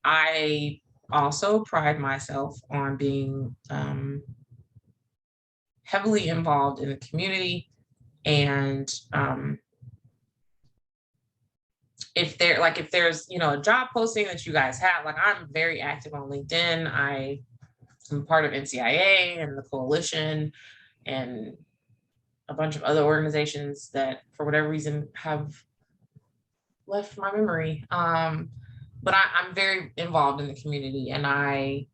I also pride myself on being heavily involved in the community, and if there's a job posting that you guys have, I'm very active on LinkedIn. I am part of NCIA and the coalition and a bunch of other organizations that for whatever reason have left my memory. But I'm very involved in the community, and I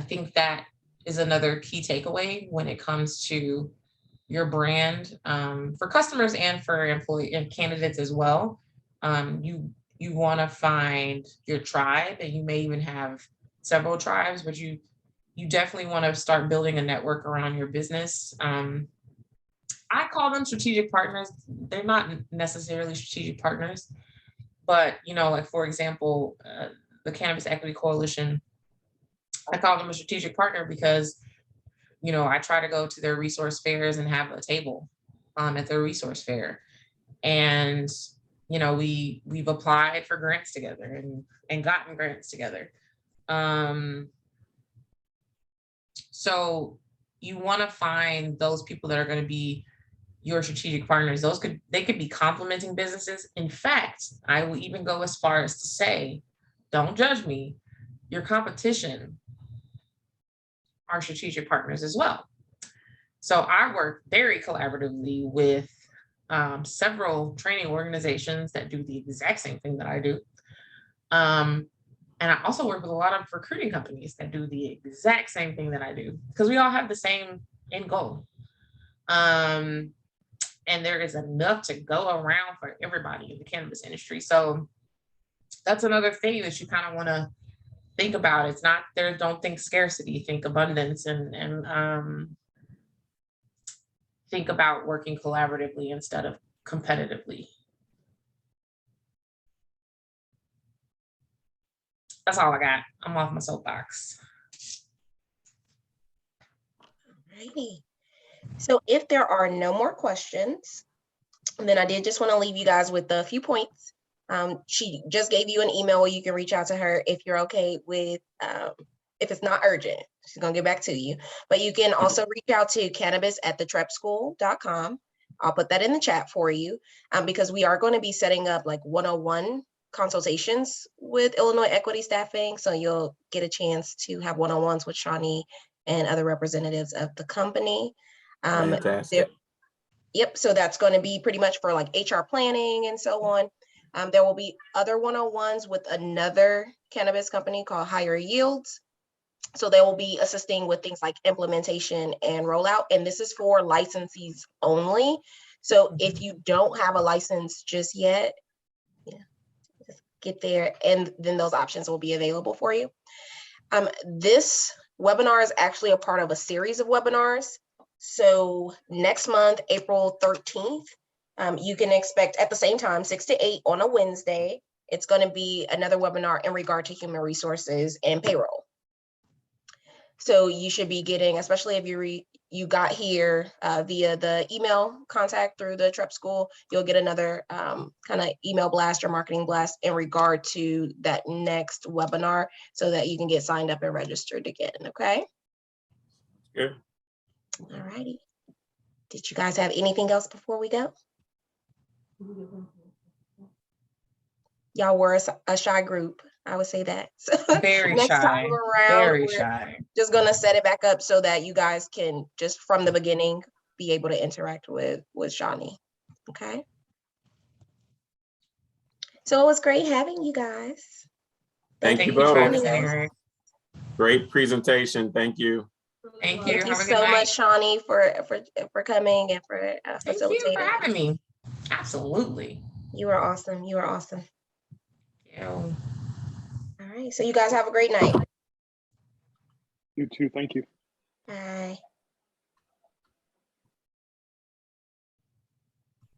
think that is another key takeaway when it comes to your brand, for customers and for employee and candidates as well. You want to find your tribe, and you may even have several tribes, but you definitely want to start building a network around your business. I call them strategic partners. They're not necessarily strategic partners, but for example, the Cannabis Equity Coalition, I call them a strategic partner because I try to go to their resource fairs and have a table at their resource fair, and we've applied for grants together and gotten grants together. So you want to find those people that are going to be your strategic partners. They could be complementing businesses. In fact, I will even go as far as to say, don't judge me, your competition are strategic partners as well. So I work very collaboratively with several training organizations that do the exact same thing that I do. And I also work with a lot of recruiting companies that do the exact same thing that I do, because we all have the same end goal. And there is enough to go around for everybody in the cannabis industry. So that's another thing that you kind of want to think about. It's not there, don't think scarcity, think abundance, and think about working collaboratively instead of competitively. That's all I got. I'm off my soapbox. Alrighty. So if there are no more questions, then I did just want to leave you guys with a few points. She just gave you an email where you can reach out to her if you're okay with, if it's not urgent, she's gonna get back to you. But you can also reach out to cannabis@thetrepschool.com. I'll put that in the chat for you, because we are going to be setting up like one-on-one consultations with Illinois Equity Staffing. So you'll get a chance to have one-on-ones with Shawnee and other representatives of the company. Fantastic. Yep, so that's going to be pretty much for like HR planning and so on. There will be other one-on-ones with another cannabis company called Higher Yields. So they will be assisting with things like implementation and rollout. And this is for licensees only. So if you don't have a license just yet, just get there, and then those options will be available for you. This webinar is actually a part of a series of webinars. So next month, April 13th, you can expect at the same time, 6 to 8 on a Wednesday, it's going to be another webinar in regard to human resources and payroll. So you should be getting, especially if you got here via the email contact through the Trep School, you'll get another kind of email blast or marketing blast in regard to that next webinar so that you can get signed up and registered again, okay? Good. All righty. Did you guys have anything else before we go? Y'all were a shy group, I would say that. So Very next shy. time around, Very we're shy. just gonna set it back up so that you guys can just from the beginning be able to interact with Shawnee. Okay. So it was great having you guys. Thank Thank you you for both. having joining me, us. Eric. Great presentation. Thank you. Thank you. Thank you Have a good so night. much, Shawnee, for coming and for Thank you facilitating. for having me. Absolutely. You are awesome. You are awesome. Yeah. All right. So you guys have a great night. You too. Thank you. Bye.